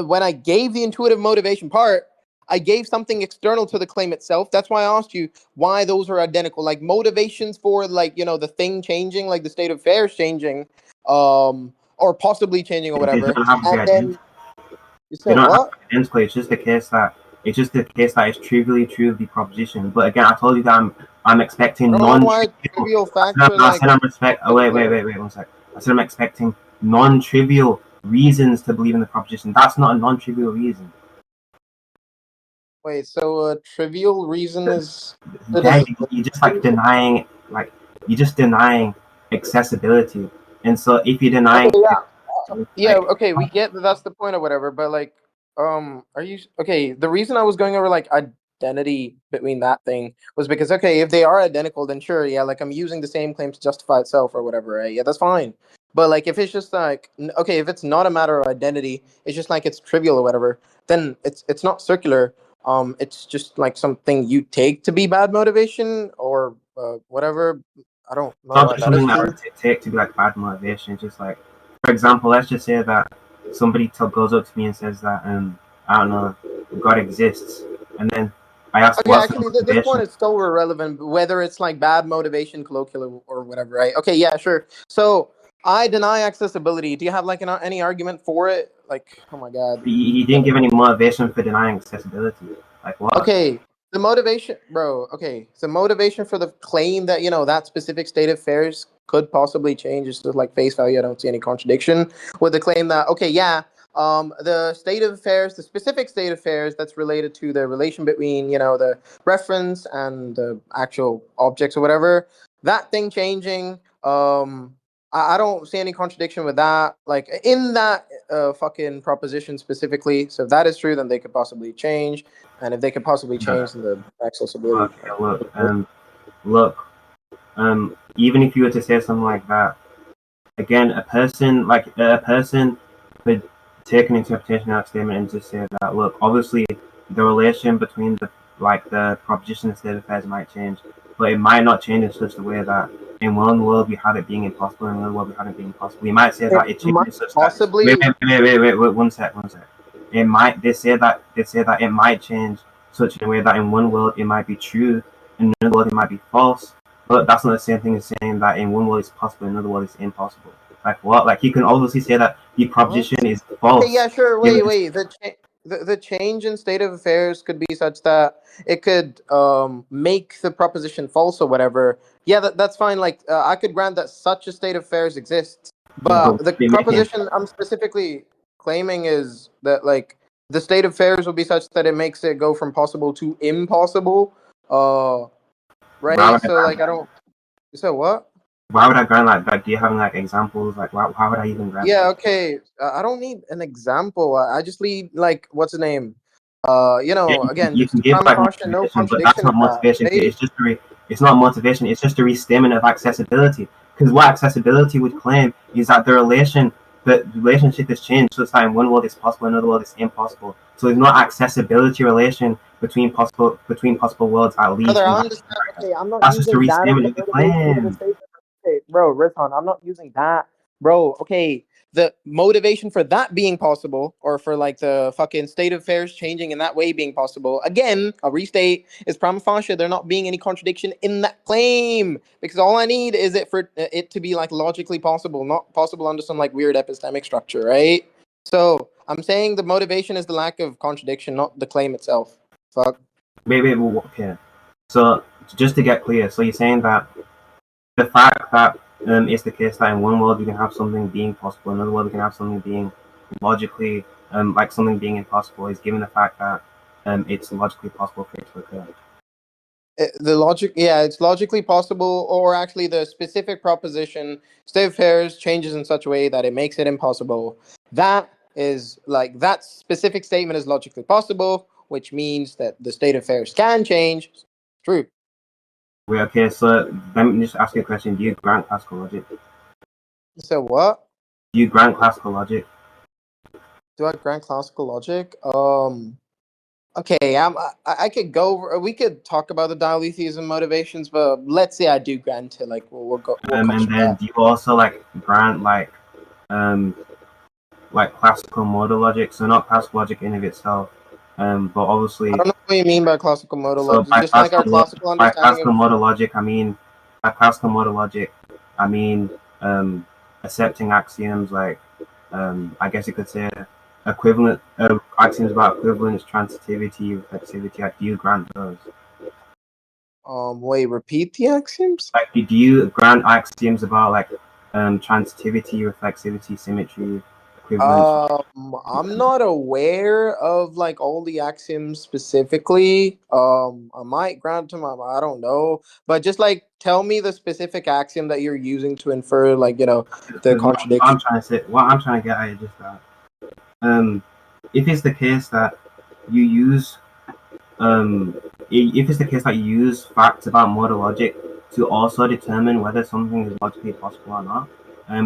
when I gave the intuitive motivation part, I gave something external to the claim itself. That's why I asked you why those are identical. Like motivations for like the thing changing, like the state of affairs changing. Or possibly changing or They whatever. don't have to be And then identical. you They said don't have what? to be identical. It's just the case that it's trivially true of the proposition. But again, I told you that I'm I expecting don't know why non-trivial. trivial facts are I like said I'm respect. Oh wait, 1 sec. I said I'm expecting non-trivial reasons to believe in the proposition. That's not a non-trivial reason. wait. So a trivial reason is it Yeah, is you're just like denying, like you're just denying accessibility. And so if you're okay. denying, Yeah, yeah. like Okay, we get that that's the point or whatever. But like, are you okay? The reason I was going over like identity between that thing was because okay, if they are identical, then sure, yeah. Like I'm using the same claim to justify itself or whatever, right? Yeah, that's fine. But like if it's just like okay, if it's not a matter of identity, it's just like it's trivial or whatever, then it's not circular. It's just like something you take to be bad motivation or whatever. I don't know not why just that is something that true. would take to be like bad motivation. It's just like, for example, let's just say that somebody goes up to me and says that I don't know, God exists, and then I ask Okay, what's the actually, this motivation. point is so irrelevant, whether it's like bad motivation, colloquial, or whatever, right? Okay, yeah, sure. So I deny accessibility. Do you have like any argument for it? Like, oh my god. He didn't give any motivation for denying accessibility. Like what? Okay, the motivation, bro. Okay, the motivation for the claim that that specific state of affairs could possibly change is just like face value. I don't see any contradiction with the claim that okay, yeah, the state of affairs, the specific state of affairs that's related to the relation between the reference and the actual objects or whatever, that thing changing. I don't see any contradiction with that. Like in that fucking proposition specifically. So if that is true, then they could possibly change. And if they could possibly change, then the accessibility. Okay, look. Even if you were to say something like that, again, a person could take an interpretation of that statement and just say that look, obviously the relation between the proposition and state of affairs might change, but it might not change in such a way that in one world we have it being impossible, in another world we have it being possible. You might say It that it might changes such that possibly. 1 sec. It might they say that it might change such in a way that in one world it might be true, in another world it might be false. But that's not the same thing as saying that in one world it's possible, in another world it's impossible. Like what? Like you can obviously say that the What? proposition is Okay, false. yeah, sure. Given Wait. The change in state of affairs could be such that it could make the proposition false or whatever. Yeah, that's fine. Like I could grant that such a state of affairs exists. But the Be making proposition I'm specifically claiming is that like the state of affairs will be such that it makes it go from possible to impossible. why Right. would So I, like I don't. So what? why would I grant like that? Do you have like examples? Like why would I even grant Yeah. that? Okay. I don't need an example. I just need like what's the name? Yeah, Again, you just can give prima like facie, no motivation, but that's contradiction not in that. motivation. Right? It's not motivation. It's just a restatement of accessibility. Because what accessibility would claim is that the relationship has changed. So it's that in one world it's possible, in another world it's impossible. So there's no accessibility relation between possible worlds, at least Brother, in I that. understand. Okay, I'm not That's just a using that as restatement the of the motivation for the claim. statement. Okay, bro, Rizzhan, I'm not using that, bro. Okay, the motivation for that being possible, or for like the fucking state of affairs changing in that way being possible. Again, I'll restate: is prima facie there not being any contradiction in that claim? Because all I need is it for it to be like logically possible, not possible under some like weird epistemic structure, right? So I'm saying the motivation is the lack of contradiction, not the claim itself. Fuck. Okay. So just to get clear, so you're saying that the fact that it's the case that in one world you can have something being possible, in another world you can have something being logically like something being impossible is given the fact that it's logically possible for it to occur. The logic, yeah, it's logically possible, or actually the specific proposition state of affairs changes in such a way that it makes it impossible. That is like that specific statement is logically possible, which means that the state of affairs can change. True. Wait, okay, so let me just ask you a question. Do you grant classical logic? So what? Do you grant classical logic? Do I grant classical logic? Okay, I could go over, we could talk about the dialethes and motivations, but let's say I do grant it. Like we'll And construct then that. do you also like grant um like classical modal logic? So not classical logic in of itself, but I obviously. don't know what you mean by classical modal So logic. Just like our classical by understanding classical of. model logic, I mean by classical model logic, I mean accepting axioms like I guess you could say equivalent axioms about equivalence, transitivity, reflexivity. Like, do you grant those? Wait, repeat the axioms? Like, do you grant axioms about like transitivity, reflexivity, symmetry, equivalence? I'm not aware of like all the axioms specifically. I might grant them. I don't know, but just like tell me the specific axiom that you're using to infer, like the Because contradiction. what I'm trying to get at is just that um, if it's the case that you use if it's the case that you use facts about modal logic to also determine whether something is logically possible or not,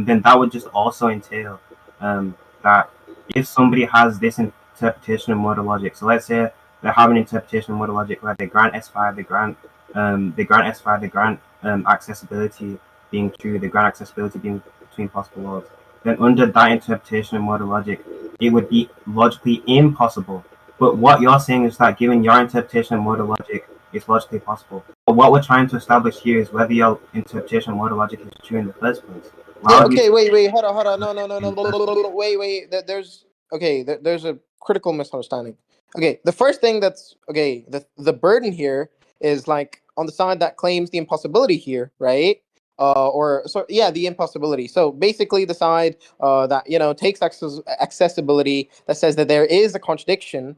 then that would just also entail that if somebody has this interpretation of modal logic, so let's say they have an interpretation of modal logic where they grant S5, they grant S5, they grant accessibility being true, they grant accessibility being between possible worlds, then under that interpretation of modal logic, it would be logically impossible. But what you're saying is that given your interpretation of modal logic, it's logically possible. But what we're trying to establish here is whether your interpretation of modal logic is true in the first place. Why Yeah. would we? Okay. Wait. Hold on. No. No. No. No. Wait. There's okay. There's a critical misunderstanding. Okay. The first thing that's okay. The burden here is like on the side that claims the impossibility here, right? Or so yeah, the impossibility. So basically, the side that takes accessibility that says that there is a contradiction.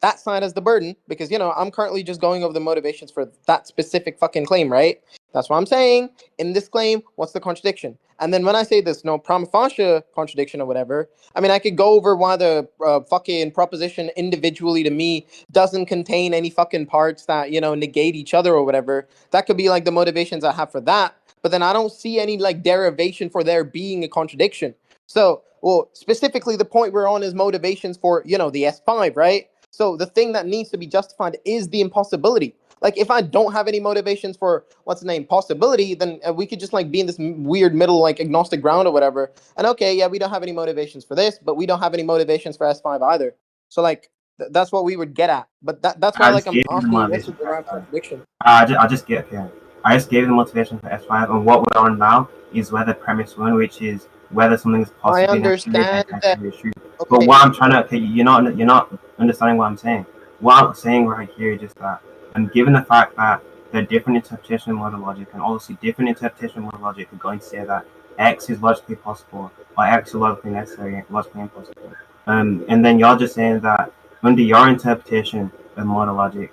That side has the burden because I'm currently just going over the motivations for that specific fucking claim, right? That's what I'm saying. In this claim, what's the contradiction? And then when I say this, no prima facie contradiction or whatever, I mean, I could go over why the fucking proposition individually to me doesn't contain any fucking parts that, negate each other or whatever. That could be like the motivations I have for that. But then I don't see any like derivation for there being a contradiction. So, well, specifically the point we're on is motivations for, the S5, right? So the thing that needs to be justified is the impossibility. Like if I don't have any motivations for what's the name possibility, then we could just like be in this weird middle like agnostic ground or whatever. And okay, yeah, we don't have any motivations for this, but we don't have any motivations for S5 either. So like that's what we would get at. But that's why I like just I'm gave you the asking you what's the motivation for direct S5. contradiction. I just get okay. I just gave the motivation for S5, and what we're on now is whether premise one, which is whether something is I possibly necessary understand and that. actually true. But Okay, what I'm trying to, okay, you're not understanding what I'm saying. What I'm saying right here is just that, and given the fact that there are different interpretation of modal logic, and obviously different interpretation of modal logic are going to say that X is logically possible, or X is logically necessary, logically impossible. And then you're just saying that under your interpretation of modal logic,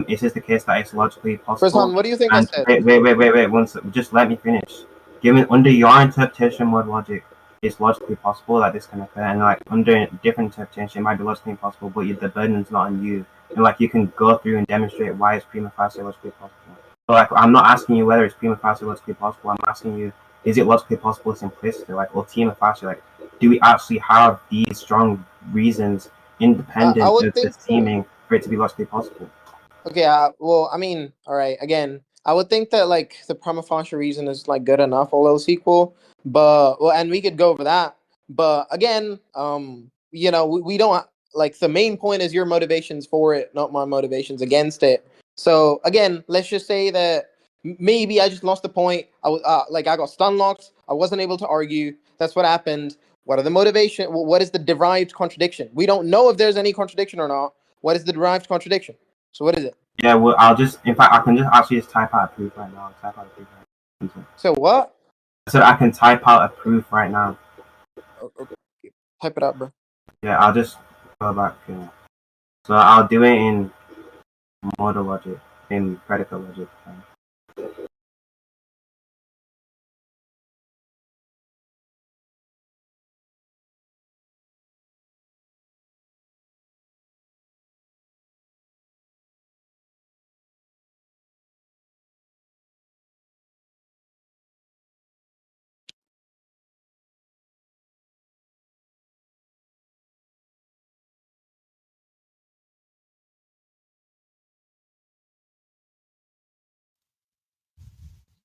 is this the case that it's logically Rizzhan, possible? what do you think I And said? wait, one second, just let me finish. Given under your interpretation of modal logic, it's logically possible that this can occur, and like under a different interpretation, it might be logically impossible, but the burden's not on you, and like you can go through and demonstrate why it's prima facie logically possible. So like I'm not asking you whether it's prima facie logically possible. I'm asking you, is it logically possible simplicity, like ultima facie, like do we actually have these strong reasons I independent would of the think so. seeming for it to be logically possible? Okay, well, I mean, all right. Again, I would think that like the prima facie reason is like good enough, all else equal. But well, and we could go over that. But again, we don't like the main point is your motivations for it, not my motivations against it. So again, let's just say that maybe I just lost the point. I was like I got stun locked. I wasn't able to argue. That's what happened. What are the motivation? What is the derived contradiction? We don't know if there's any contradiction or not. What is the derived contradiction? So what is it? Yeah, well, I'll just, in fact, I can just actually just type out a proof right now. Type out a proof right now. So what? I said I can type out a proof right now. Okay. Type it out, bro. Yeah, I'll just go back. So I'll do it in modal logic, in predicate logic.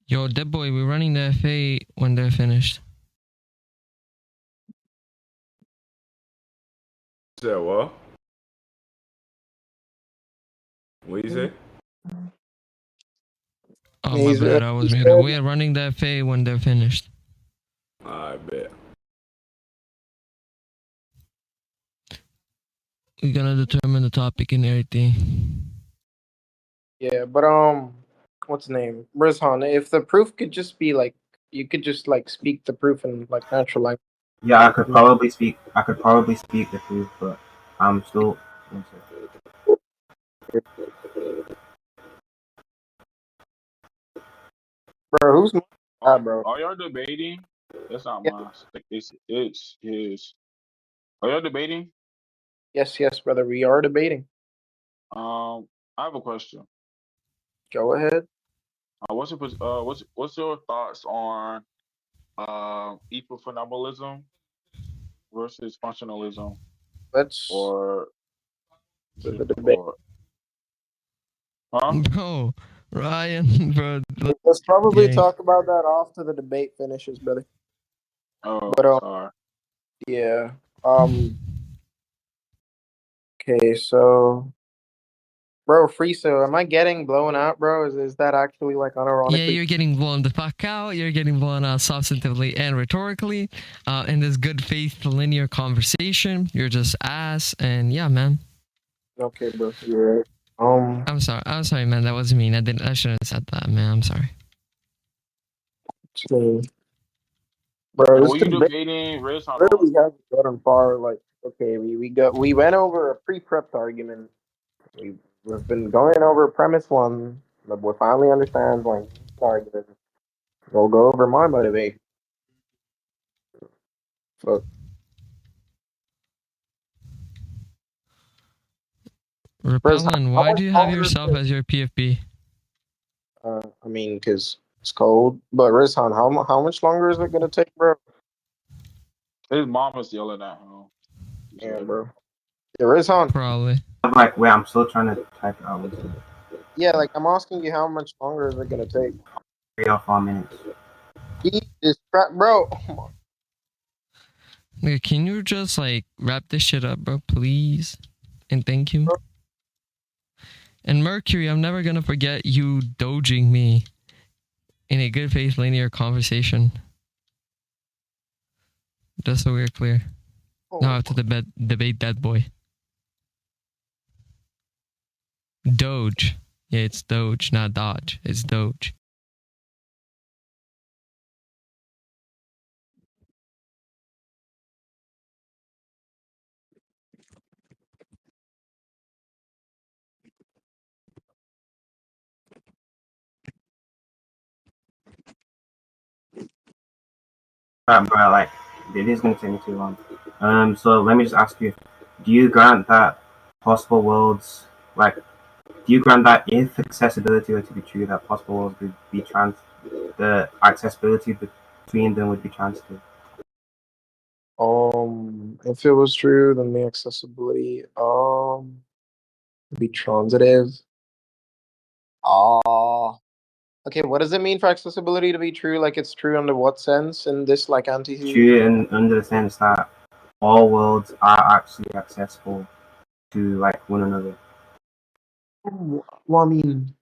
Yo, Dead Boy, we're running the FA when they're finished. Say what? What you say? Oh, my bad, I was muted. We're running the FA when they're finished. I bet. We're gonna determine the topic and everything. Yeah, but what's the name? Rizzhan, if the proof could just be like you could just like speak the proof in like natural language. Yeah, I could probably speak. I could probably speak the truth, but I'm still. Bro, who's bro? Are y'all debating? That's not Yeah. mine. It's his. Are y'all debating? Yes, brother. We are debating. I have a question. Go ahead. What's your thoughts on ecophenomenalism versus functionalism, Let's or the debate. huh? Bro, Ryan, bro. Let's probably Gang. talk about that after the debate finishes, brother. Oh, But sorry. yeah. Okay, so bro, free. So am I getting blown out, bro? Is that actually like unironically? Yeah, you're getting blown the fuck out. You're getting blown out substantively and rhetorically. In this good faith linear conversation, you're just ass. And yeah, man. Okay, bro. You're right. I'm sorry, man. That was mean. I shouldn't have said that, man. I'm sorry. So, bro, this Were you debate debating Rizzhan on? really hasn't gotten far. Like, okay, we went over a pre-prepped argument. We've been going over premise one, but we finally understand like argument. We'll go over my motivation. So, Repellent, how why much do you have longer? yourself as your PFP? I mean, because it's cold. But Rizzhan, how much longer is it gonna take, bro? His mom is yelling at him. Yeah, bro. Yeah, Rizzhan. Probably. I'm like, wait, I'm still trying to type it out. Yeah, like I'm asking you, how much longer is it gonna take? 3 or 4 minutes. Jesus Christ, bro. Nigga, can you just like wrap this shit up, bro, please? And thank you. And Mercury, I'm never gonna forget you doging me in a good faith linear conversation. Just so we're clear. Now I have to debate that boy. Doge. Yeah, it's Doge, not Dodge. It's Doge. Bro, like it is gonna take me too long. So let me just ask you: do you grant that possible worlds, like, do you grant that if accessibility were to be true, that possible worlds would be the accessibility between them would be transitive? If it was true, then the accessibility would be transitive. Ah. Okay, what does it mean for accessibility to be true? Like it's true under what sense in this like anti True, in under the sense that all worlds are actually accessible to like one another. Well, I mean,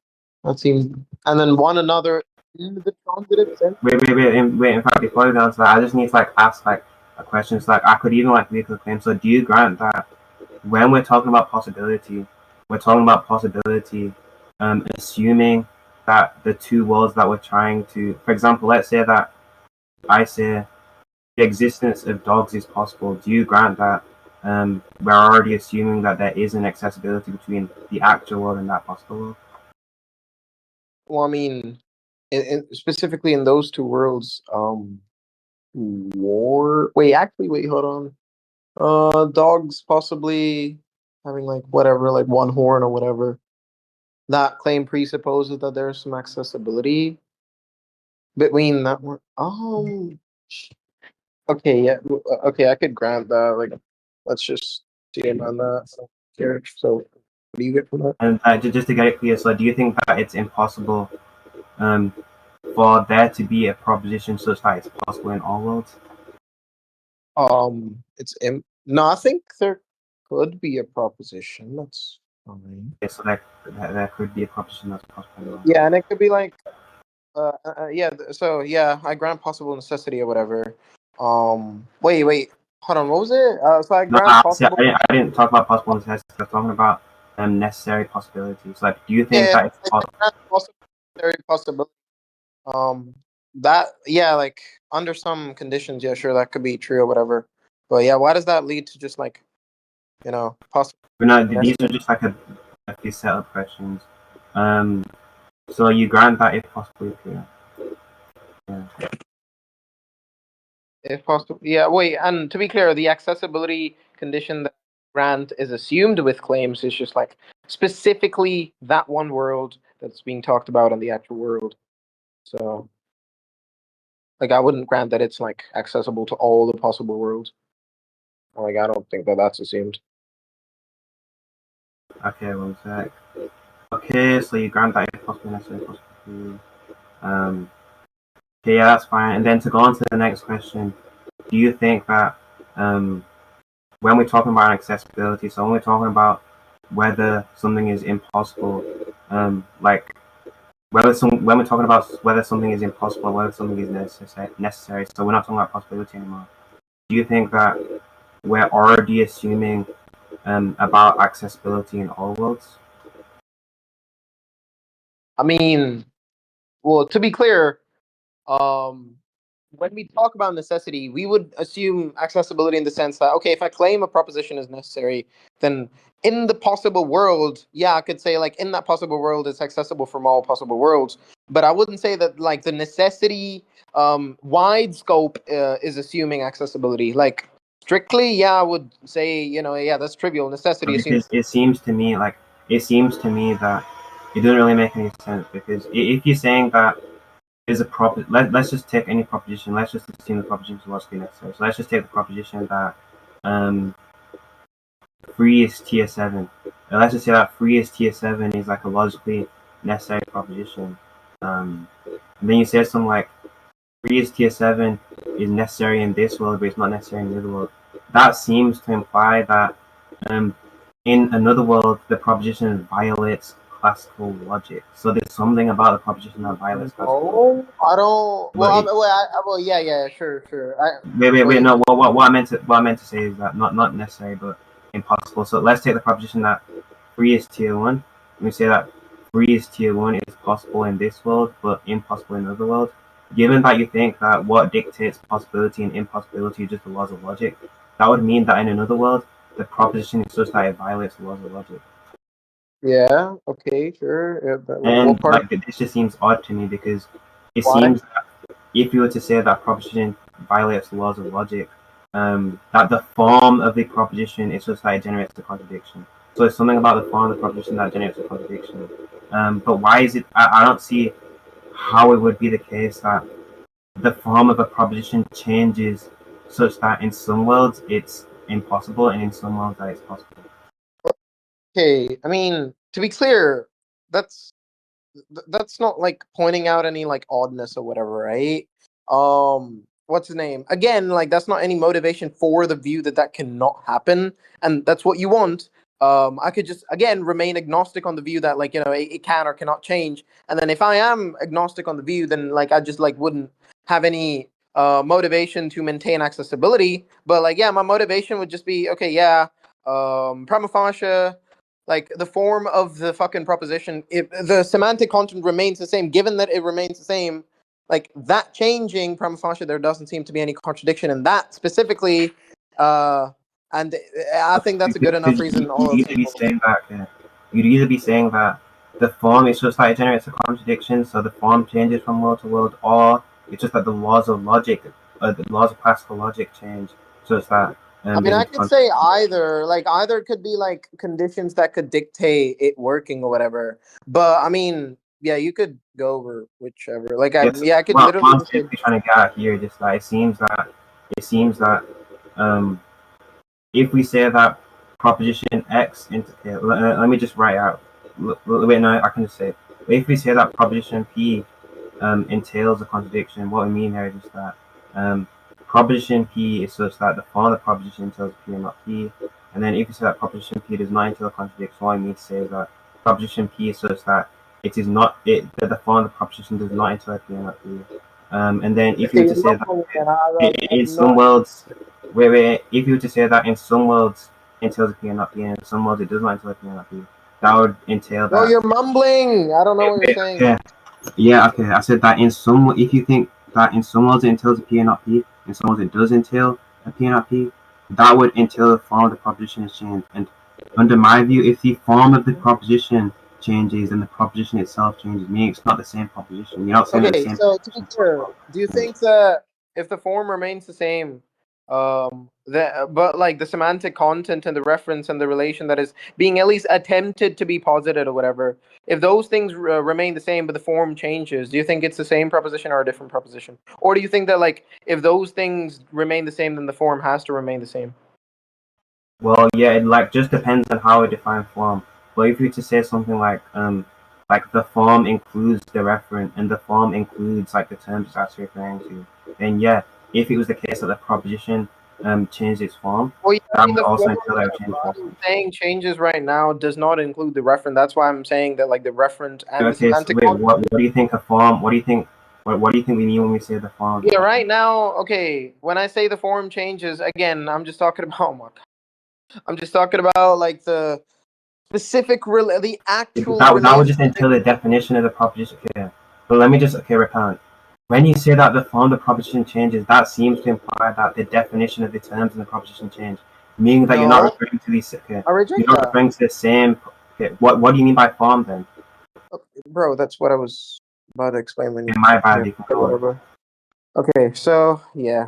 that seems, and then one another in the transitive sense. Wait. In fact, before you answer that, I just need to like ask like a question. So, like, I could even like make a claim. So, do you grant that when we're talking about possibility, we're talking about possibility, assuming that the two worlds that we're trying to, for example, let's say that I say the existence of dogs is possible. Do you grant that we're already assuming that there is an accessibility between the actual world and that possible world? Well, I mean, specifically in those two worlds, wait, hold on. Dogs possibly having like whatever, like one horn or whatever. That claim presupposes that there's some accessibility between that one. Okay, yeah, okay, I could grant that. Like, let's just see him on that. I don't care. So, what do you get from that? And just to get it clear, so do you think that it's impossible um, for there to be a proposition such that it's possible in all worlds? No, I think there could be a proposition. That's fine. Okay, so there could be a proposition that's possible in all worlds. Yeah, and it could be like, yeah. So yeah, I grant possible necessity or whatever. Wait, hold on. What was it? So I No, grant possible. I didn't talk about possible necessity. I was talking about necessary possibilities. Like, do you think Yeah, that it's I possible? grant possibility. Um, that yeah, like under some conditions, yeah, sure, that could be true or whatever. But yeah, why does that lead to just like possible? But no, these are just like a few setup questions. Um, so you grant that if possible, yeah. If possible, yeah. Wait, and to be clear, the accessibility condition that grant is assumed with claims is just like specifically that one world that's being talked about in the actual world. So, like, I wouldn't grant that it's like accessible to all the possible worlds. Like, I don't think that that's assumed. Okay, one sec. Okay, so you grant that if possible, necessary possible. Okay, yeah, that's fine. And then to go on to the next question, do you think that when we're talking about accessibility, so when we're talking about whether something is impossible, like when we're talking about whether something is impossible, whether something is necessary, so we're not talking about possibility anymore. Do you think that we're already assuming about accessibility in all worlds? I mean, well, to be clear, um, when we talk about necessity, we would assume accessibility in the sense that okay, if I claim a proposition is necessary, then in the possible world, yeah, I could say like in that possible world, it's accessible from all possible worlds. But I wouldn't say that like the necessity wide scope is assuming accessibility. Like strictly, yeah, I would say yeah, that's trivial. Necessity assumes. Because it seems to me that it doesn't really make any sense, because if you're saying that is a let's just take any proposition, let's just assume the proposition is logically necessary, so let's just take the proposition that um 3 is tier 7, and let's just say that 3 is tier 7 is like a logically necessary proposition, and then you say something like 3 is tier 7 is necessary in this world but it's not necessary in the other world. That seems to imply that um in another world the proposition violates classical logic, so there's something about the proposition that violates classical logic. No, I don't. Well, But well, yeah, sure. wait. Wait, No. What I meant to say is that not necessary, but impossible. So let's take the proposition that 3 is tier 1. We say that 3 is tier 1 is possible in this world, but impossible in another world. Given that you think that what dictates possibility and impossibility is just the laws of logic, that would mean that in another world, the proposition is such that it violates the laws of logic. yeah, okay, sure. Yeah, what And part of like this just seems odd to me, because it why? seems that if you were to say that proposition violates the laws of logic, that the form of the proposition is such that it generates a contradiction. So it's something about the form of the proposition that generates a contradiction. But why is it? I don't see how it would be the case that the form of a proposition changes such that in some worlds it's impossible and in some worlds that it's possible. Okay, I mean, to be clear, that's that's not like pointing out any like oddness or whatever, right? What's the name? Again, like that's not any motivation for the view that that cannot happen, and that's what you want. I could just again remain agnostic on the view that like it can or cannot change, and then if I am agnostic on the view, then like I just like wouldn't have any motivation to maintain accessibility. But like yeah, my motivation would just be okay, yeah, prima facie like the form of the fucking proposition, if the semantic content remains the same, given that it remains the same, like that changing prima facie, there doesn't seem to be any contradiction in that specifically. And I think that's a good enough reason. All else You'd either be equal. saying that you'd either be saying that the form is just that it generates a contradiction, so the form changes from world to world, or it's just that the laws of logic, the laws of classical logic change, such that I mean, there's I a could say either. Like, either could be like conditions that could dictate it working or whatever. But I mean, yeah, you could go over whichever. Like, Yes, yeah, I could what literally I'm just say. basically trying to get at here, just that it seems that um, if we say that proposition X into let me just write out. Wait, no, I can just say it. If we say that proposition P entails a contradiction, what we mean here is just that proposition P is such that the form of the proposition entails P and not P. And then if you say that proposition P does not entail a contradiction, what I mean to say is that proposition P is such that it is not that the form of the proposition does not entail P and not P. And then if you were to say that in some worlds, if you were to say that in some worlds entails a P and not P, and in some worlds it does not entail a P and not P, that would entail No, that. you're mumbling. I don't know what you're saying. Okay. Yeah, okay. I said that in some, if you think that in some worlds it entails a P and not P, in some worlds it does entail a P and not P, that would entail the form of the proposition is changed. And under my view, if the form of the proposition changes, then the proposition itself changes. Meaning it's not the same proposition. You're not saying the Okay, same so to be proposition. clear, do you think that if the form remains the same, that but like the semantic content and the reference and the relation that is being at least attempted to be posited or whatever, if those things remain the same but the form changes, do you think it's the same proposition or a different proposition? Or do you think that like if those things remain the same, then the form has to remain the same? Well, yeah, it like just depends on how we define form. But if you were to say something like the form includes the referent and the form includes like the terms it's actually referring to, then yeah, if it was the case that the proposition changed its form, Well, yeah, I that mean would the also form entail that it would change that the I'm saying changes right now does not include the referent. That's why I'm saying that like the referent and the Okay, so semantic wait, content. what do you think a form? What do you think we mean when we say the form? Yeah, right now, okay, when I say the form changes, again, I'm just talking about, oh my God. I'm just talking about like the specific, the actual That would just relation. entail the definition of the proposition. Okay, but let me just repellent. When you say that the form of the proposition changes, that seems to imply that the definition of the terms in the proposition change, meaning that you're not No, referring to these. Okay, I reject you're not that. referring to the same. Okay, what do you mean by form then? Okay, bro, that's what I was about to explain when In my bad, yeah, you can or go on. whatever. Okay, so yeah,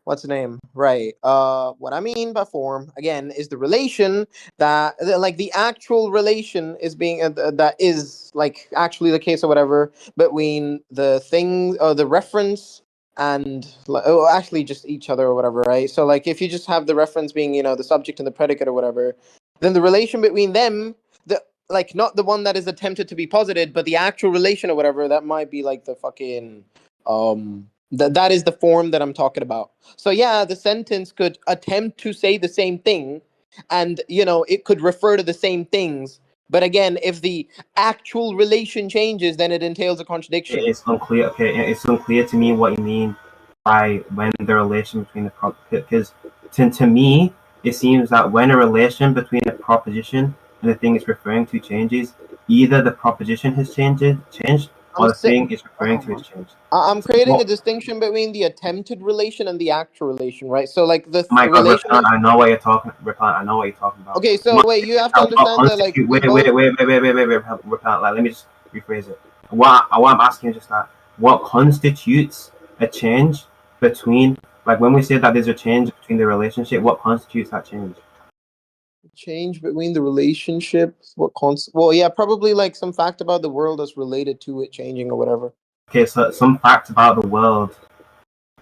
what's the name? Right. What I mean by form again is the relation that, like, the actual relation is being that is like actually the case or whatever between the thing or the reference and actually just each other or whatever, right? So like if you just have the reference being the subject and the predicate or whatever, then the relation between them, the like not the one that is attempted to be posited, but the actual relation or whatever, that might be like the fucking that is the form that I'm talking about. So yeah, the sentence could attempt to say the same thing, and it could refer to the same things. But again, if the actual relation changes, then it entails a contradiction. It's unclear. Okay, it's unclear to me what you mean by when the relation between the because to me it seems that when a relation between a proposition and the thing it's referring to changes, either the proposition has changed, I'm or the saying, thing it's referring to has changed. I'm creating a Well, distinction between the attempted relation and the actual relation, right? So like the oh my God, relation. Repellent, I know what you're talking. Repellent, I know what you're talking about. Okay, I'm so wait, you have to what understand that like constitute? we Wait, both. Repellent. Like, let me just rephrase it. What I'm asking is just that what constitutes a change between, like when we say that there's a change between the relationship, what constitutes that change? Change between the relationships. Well, yeah, probably like some fact about the world that's related to it changing or whatever. Okay, so some fact about the world.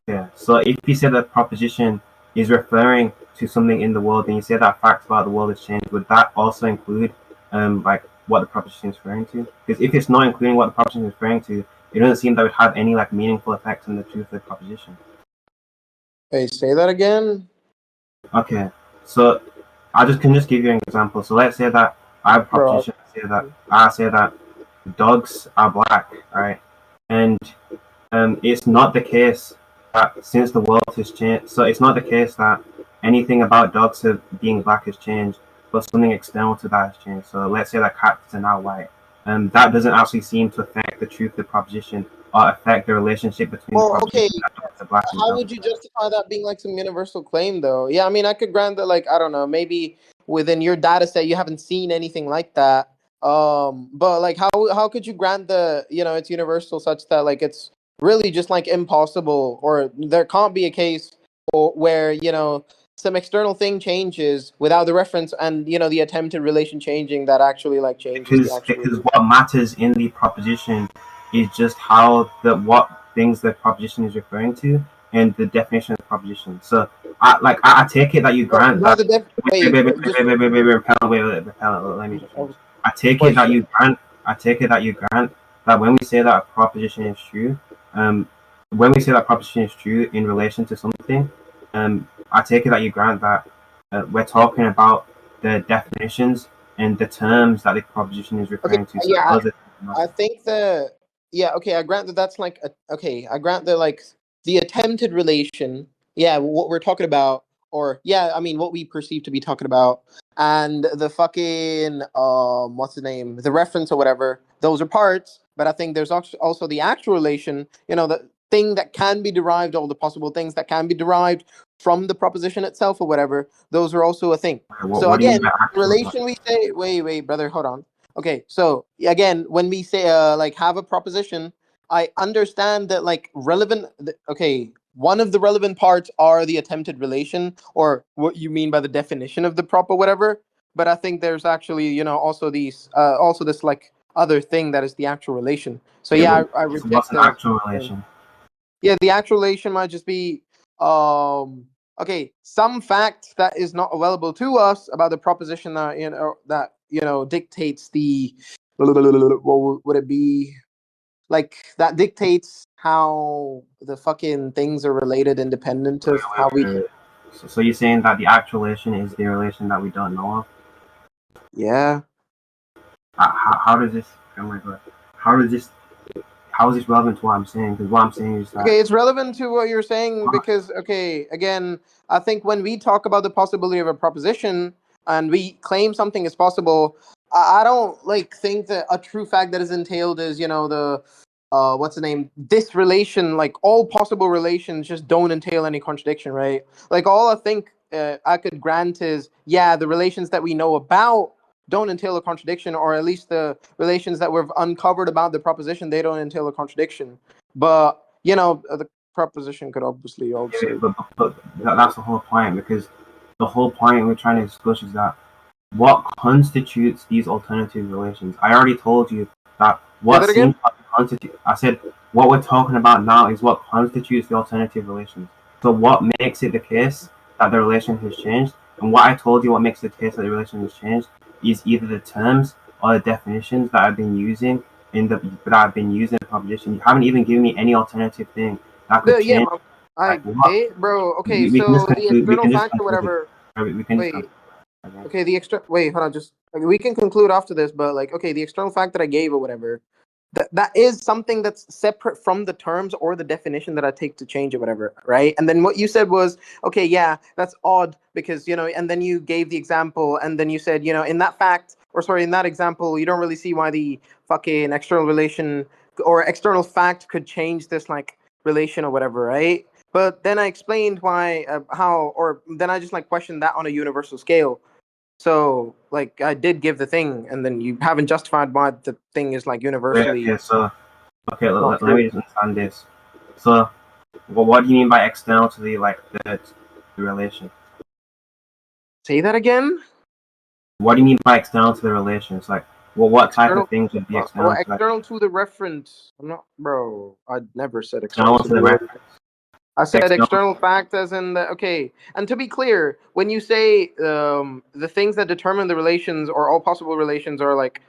Yeah. So if you say that proposition is referring to something in the world, and you say that fact about the world has changed, would that also include like what the proposition is referring to? Because if it's not including what the proposition is referring to, it doesn't seem that it would have any like meaningful effect on the truth of the proposition. Hey, say that again. Okay. So I just can just give you an example. So let's say that I have a Bro. proposition. I say that dogs are black, right? And it's not the case that since the world has changed, so it's not the case that anything about dogs being black has changed, but something external to that has changed. So let's say that cats are now white, and that doesn't actually seem to affect the truth of the proposition or affect the relationship between the Well, okay. proposition that dogs are black and How dogs. would you justify that being like some universal claim, though? Yeah, I mean, I could grant that, like, I don't know, maybe within your data set you haven't seen anything like that. But like, how could you grant the it's universal such that like it's really just like impossible, or there can't be a case where some external thing changes without the reference and the attempted relation changing that actually like changes the actual. Because what matters in the proposition is just how what things the proposition is referring to and the definition of the proposition. So I take it that you grant Bro, that. the def- wait, just Repellent, let me just finish. I take it wait. that you grant. I take it that you grant that when we say that a proposition is true, when we say that proposition is true in relation to something, I take it that you grant that we're talking about the definitions and the terms that the proposition is Okay, referring to. So yeah, those are I think okay, I grant that that's like okay, I grant that like the attempted relation, yeah, what we're talking about, or yeah, I mean what we perceive to be talking about, and the fucking what's the name, the reference or whatever, those are parts. But I think there's also the actual relation, the thing that can be derived, all the possible things that can be derived from the proposition itself or whatever. Those are also a thing. okay, So what do you mean again, by actual? relation we say, wait, brother, hold on. Okay, so again, when we say like have a proposition, I understand that like okay, one of the relevant parts are the attempted relation or what you mean by the definition of the prop or whatever. But I think there's actually also these also this like other thing that is the actual relation. So Okay, yeah, I so what's reject an the actual relation? yeah, the actual relation might just be okay, some fact that is not available to us about the proposition that dictates the what would it be, like that dictates how the fucking things are related independent of how we. So you're saying that the actual relation is the relation that we don't know of? Yeah. How does this? Oh my god! How does this? How is this relevant to what I'm saying? Because what I'm saying is that Okay, it's relevant to what you're saying because, okay, again, I think when we talk about the possibility of a proposition and we claim something is possible, I don't like think that a true fact that is entailed is, the what's the name? This relation, like all possible relations, just don't entail any contradiction, right? Like all I think I could grant is, yeah, the relations that we know about don't entail a contradiction, or at least the relations that we've uncovered about the proposition, they don't entail a contradiction. But the proposition could obviously yeah, also. but that's the whole point, because the whole point we're trying to discuss is that what constitutes these alternative relations. I already told you that Say what that seems again. like constitute. I said what we're talking about now is what constitutes the alternative relations. So what makes it the case that the relation has changed, and what I told you what makes it the case that the relation has changed is either the terms or the definitions that I've been using in the proposition. You haven't even given me any alternative thing that could Yeah, change. I Like what? bro. Okay, We can just so the conclude. We external can just factor, conclude. whatever. We can just Wait. conclude. Okay? Okay, the extra. Wait, hold on. Just okay, we can conclude after this, but like, okay, the external fact that I gave or whatever, that is something that's separate from the terms or the definition that I take to change or whatever, right? And then what you said was, okay, yeah, that's odd because and then you gave the example, and then you said, in that fact, or sorry, in that example, you don't really see why the fucking external relation or external fact could change this like relation or whatever, right? But then I explained why, how, or then I just like questioned that on a universal scale. So, like, I did give the thing, and then you haven't justified why the thing is like Wait, universally okay, so okay, not let true. me just understand this. So Well, what do you mean by external to the relation? Say that again. What do you mean by external to the relations? Like, well, what type of External, things would be well, external to like external to the reference. I'm not, bro. I never said external external to to the the. reference? I said External. external fact as in the okay. And to be clear, when you say the things that determine the relations or all possible relations are like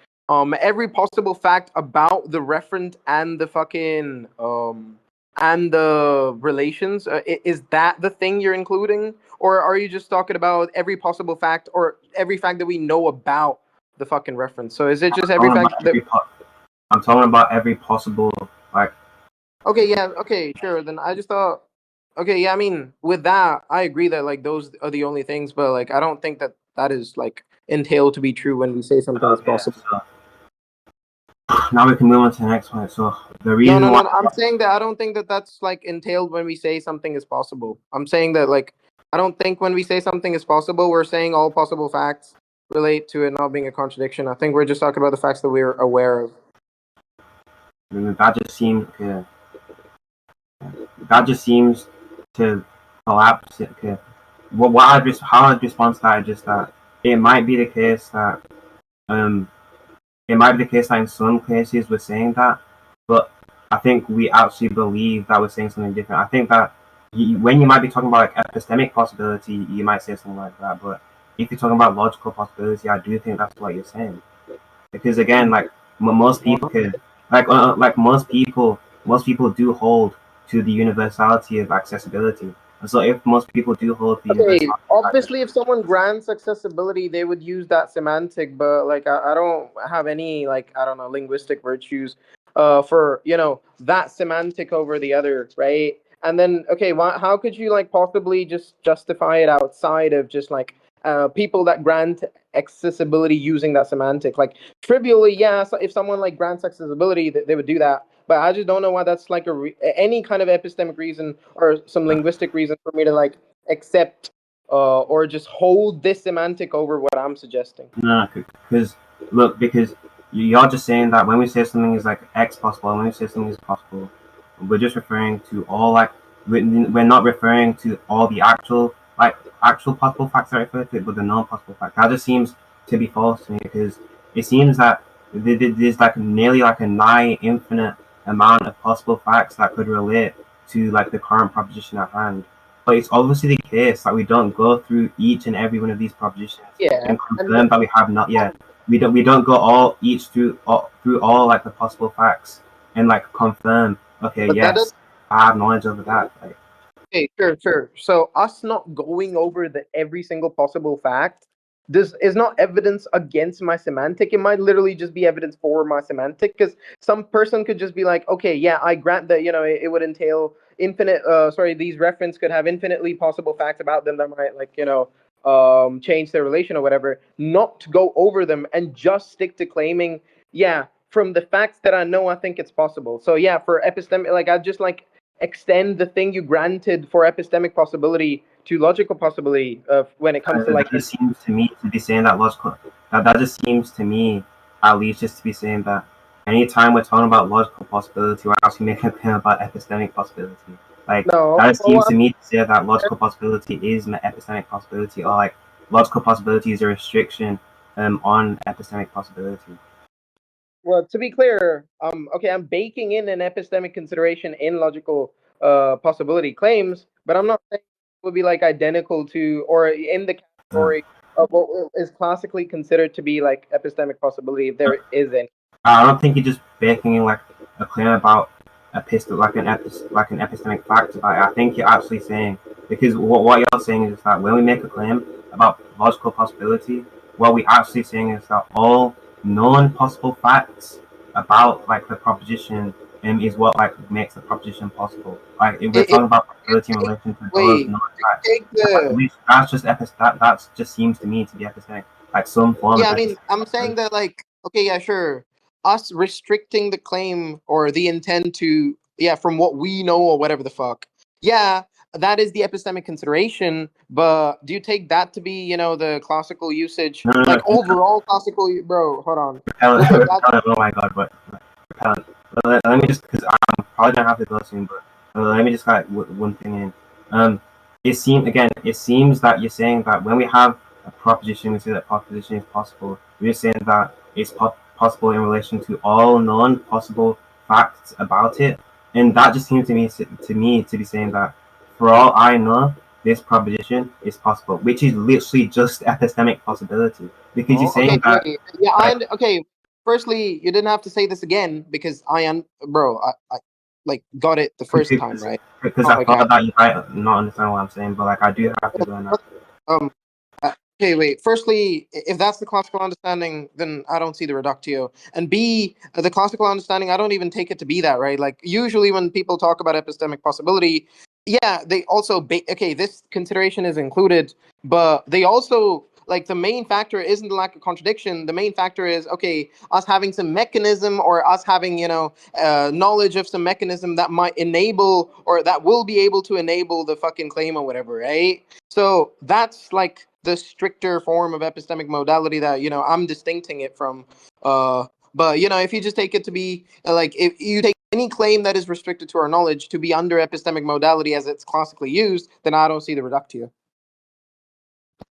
every possible fact about the referent and the fucking and the relations, is that the thing you're including, or are you just talking about every possible fact or every fact that we know about the fucking reference? So is it just every Talking about fact that I'm talking about every possible like. okay, yeah, okay, sure. Then I just thought, okay, yeah. I mean, with that, I agree that like those are the only things, but like I don't think that that is like entailed to be true when we say something is Okay, possible. so now we can move on to the next one. So the No, no, reason why. no, no. I'm saying that I don't think that that's like entailed when we say something is possible. I'm saying that like I don't think when we say something is possible, we're saying all possible facts relate to it not being a contradiction. I think we're just talking about the facts that we're aware of. That just seems okay. That just seems to collapse. Okay. Well, how I'd respond to that is just that it might be the case that um it might be the case that in some cases we're saying that, but I think we actually believe that we're saying something different. I think that when you might be talking about like epistemic possibility, you might say something like that, but if you're talking about logical possibility, I do think that's what you're saying. Because again, like most people could, like most people do hold to the universality of accessibility. And so if most people do hold the Okay, universality of obviously, if accessibility, someone grants accessibility, they would use that semantic, but like I don't have any like I don't know linguistic virtues, for that semantic over the other, right? And then okay, how could you like possibly just justify it outside of just like people that grant accessibility using that semantic? Like trivially, yeah, so if someone like grants accessibility, they would do that. But I just don't know why that's like any kind of epistemic reason or some linguistic reason for me to like accept or just hold this semantic over what I'm suggesting. no, because look, because you're just saying that when we say something is like X possible, when we say something is possible, we're just referring to all like we're not referring to all the actual possible facts that refer to it, but the non-possible facts. That just seems to be false to me because it seems that there's like nearly like a nigh infinite amount of possible facts that could relate to like the current proposition at hand. But it's obviously the case that we don't go through each and every one of these propositions Yeah, and and confirm that we have not yet. We don't go through all like the possible facts and like confirm. Okay, but that does yes, I have knowledge over that. Like, okay, sure, sure. So us not going over the every single possible fact, this is not evidence against my semantic. It might literally just be evidence for my semantic because some person could just be like, okay, yeah, I grant that it would entail infinite. Sorry, these reference could have infinitely possible facts about them that might like change their relation or whatever. Not to go over them and just stick to claiming, yeah, from the facts that I know, I think it's possible. So yeah, for epistemic, like I just like extend the thing you granted for epistemic possibility to logical possibility when it comes to like that just seems to me to be saying that logical. That just seems to me, at least, just to be saying that anytime we're talking about logical possibility, we're actually making a claim about epistemic possibility. Like no that just well, seems to me to say that logical possibility is an epistemic possibility, or like logical possibility is a restriction on epistemic possibility. well, to be clear, okay, I'm baking in an epistemic consideration in logical possibility claims, but I'm not saying it would be like identical to or in the Uh, category of what is classically considered to be like epistemic possibility if there is any. I don't think you're just baking in like a claim about a pistol, like an epistemic fact about it. I think you're actually saying because what you're saying is that when we make a claim about logical possibility, what we're actually saying is that all known possible facts about like the proposition is what like makes the proposition possible. Like if we're If talking about you probability in take relation to those wait, known if facts, you take the that's just that just seems to me to be epistemic, like some form of yeah, I mean, epistemic I'm saying possibility. that like, okay, yeah, sure. Us restricting the claim or the intent to, yeah, from what we know or whatever the fuck. Yeah, that is the epistemic consideration, but do you take that to be, the classical usage, No, no, like no. overall classical, bro, hold on. Do you Repellent, take that? repellent. Oh my god, but repellent. Let me just because I'm probably gonna have to go soon, but Let me just got one thing in. It seems that you're saying that when we have a proposition, we say that proposition is possible. We're saying that it's possible in relation to all known possible facts about it, and that just seems to me to be saying that for all I know, this proposition is possible, which is literally just epistemic possibility. Because you're saying Okay, that, wait. Yeah, like, okay. Firstly, you didn't have to say this again because I like got it the first time, right? because Not I like I thought that you might not understand what I'm saying, but like I do have to go now. um. Okay, wait. Firstly, if that's the classical understanding, then I don't see the reductio. And B, the classical understanding, I don't even take it to be that, right? Like usually when people talk about epistemic possibility, yeah, they also okay, this consideration is included, but they also like the main factor isn't the lack of contradiction. The main factor is okay, us having some mechanism or us having knowledge of some mechanism that might enable or that will be able to enable the fucking claim or whatever, right? So that's like the stricter form of epistemic modality that I'm distincting it from. But if you just take it to be like if you take any claim that is restricted to our knowledge to be under epistemic modality as it's classically used, then I don't see the reductio.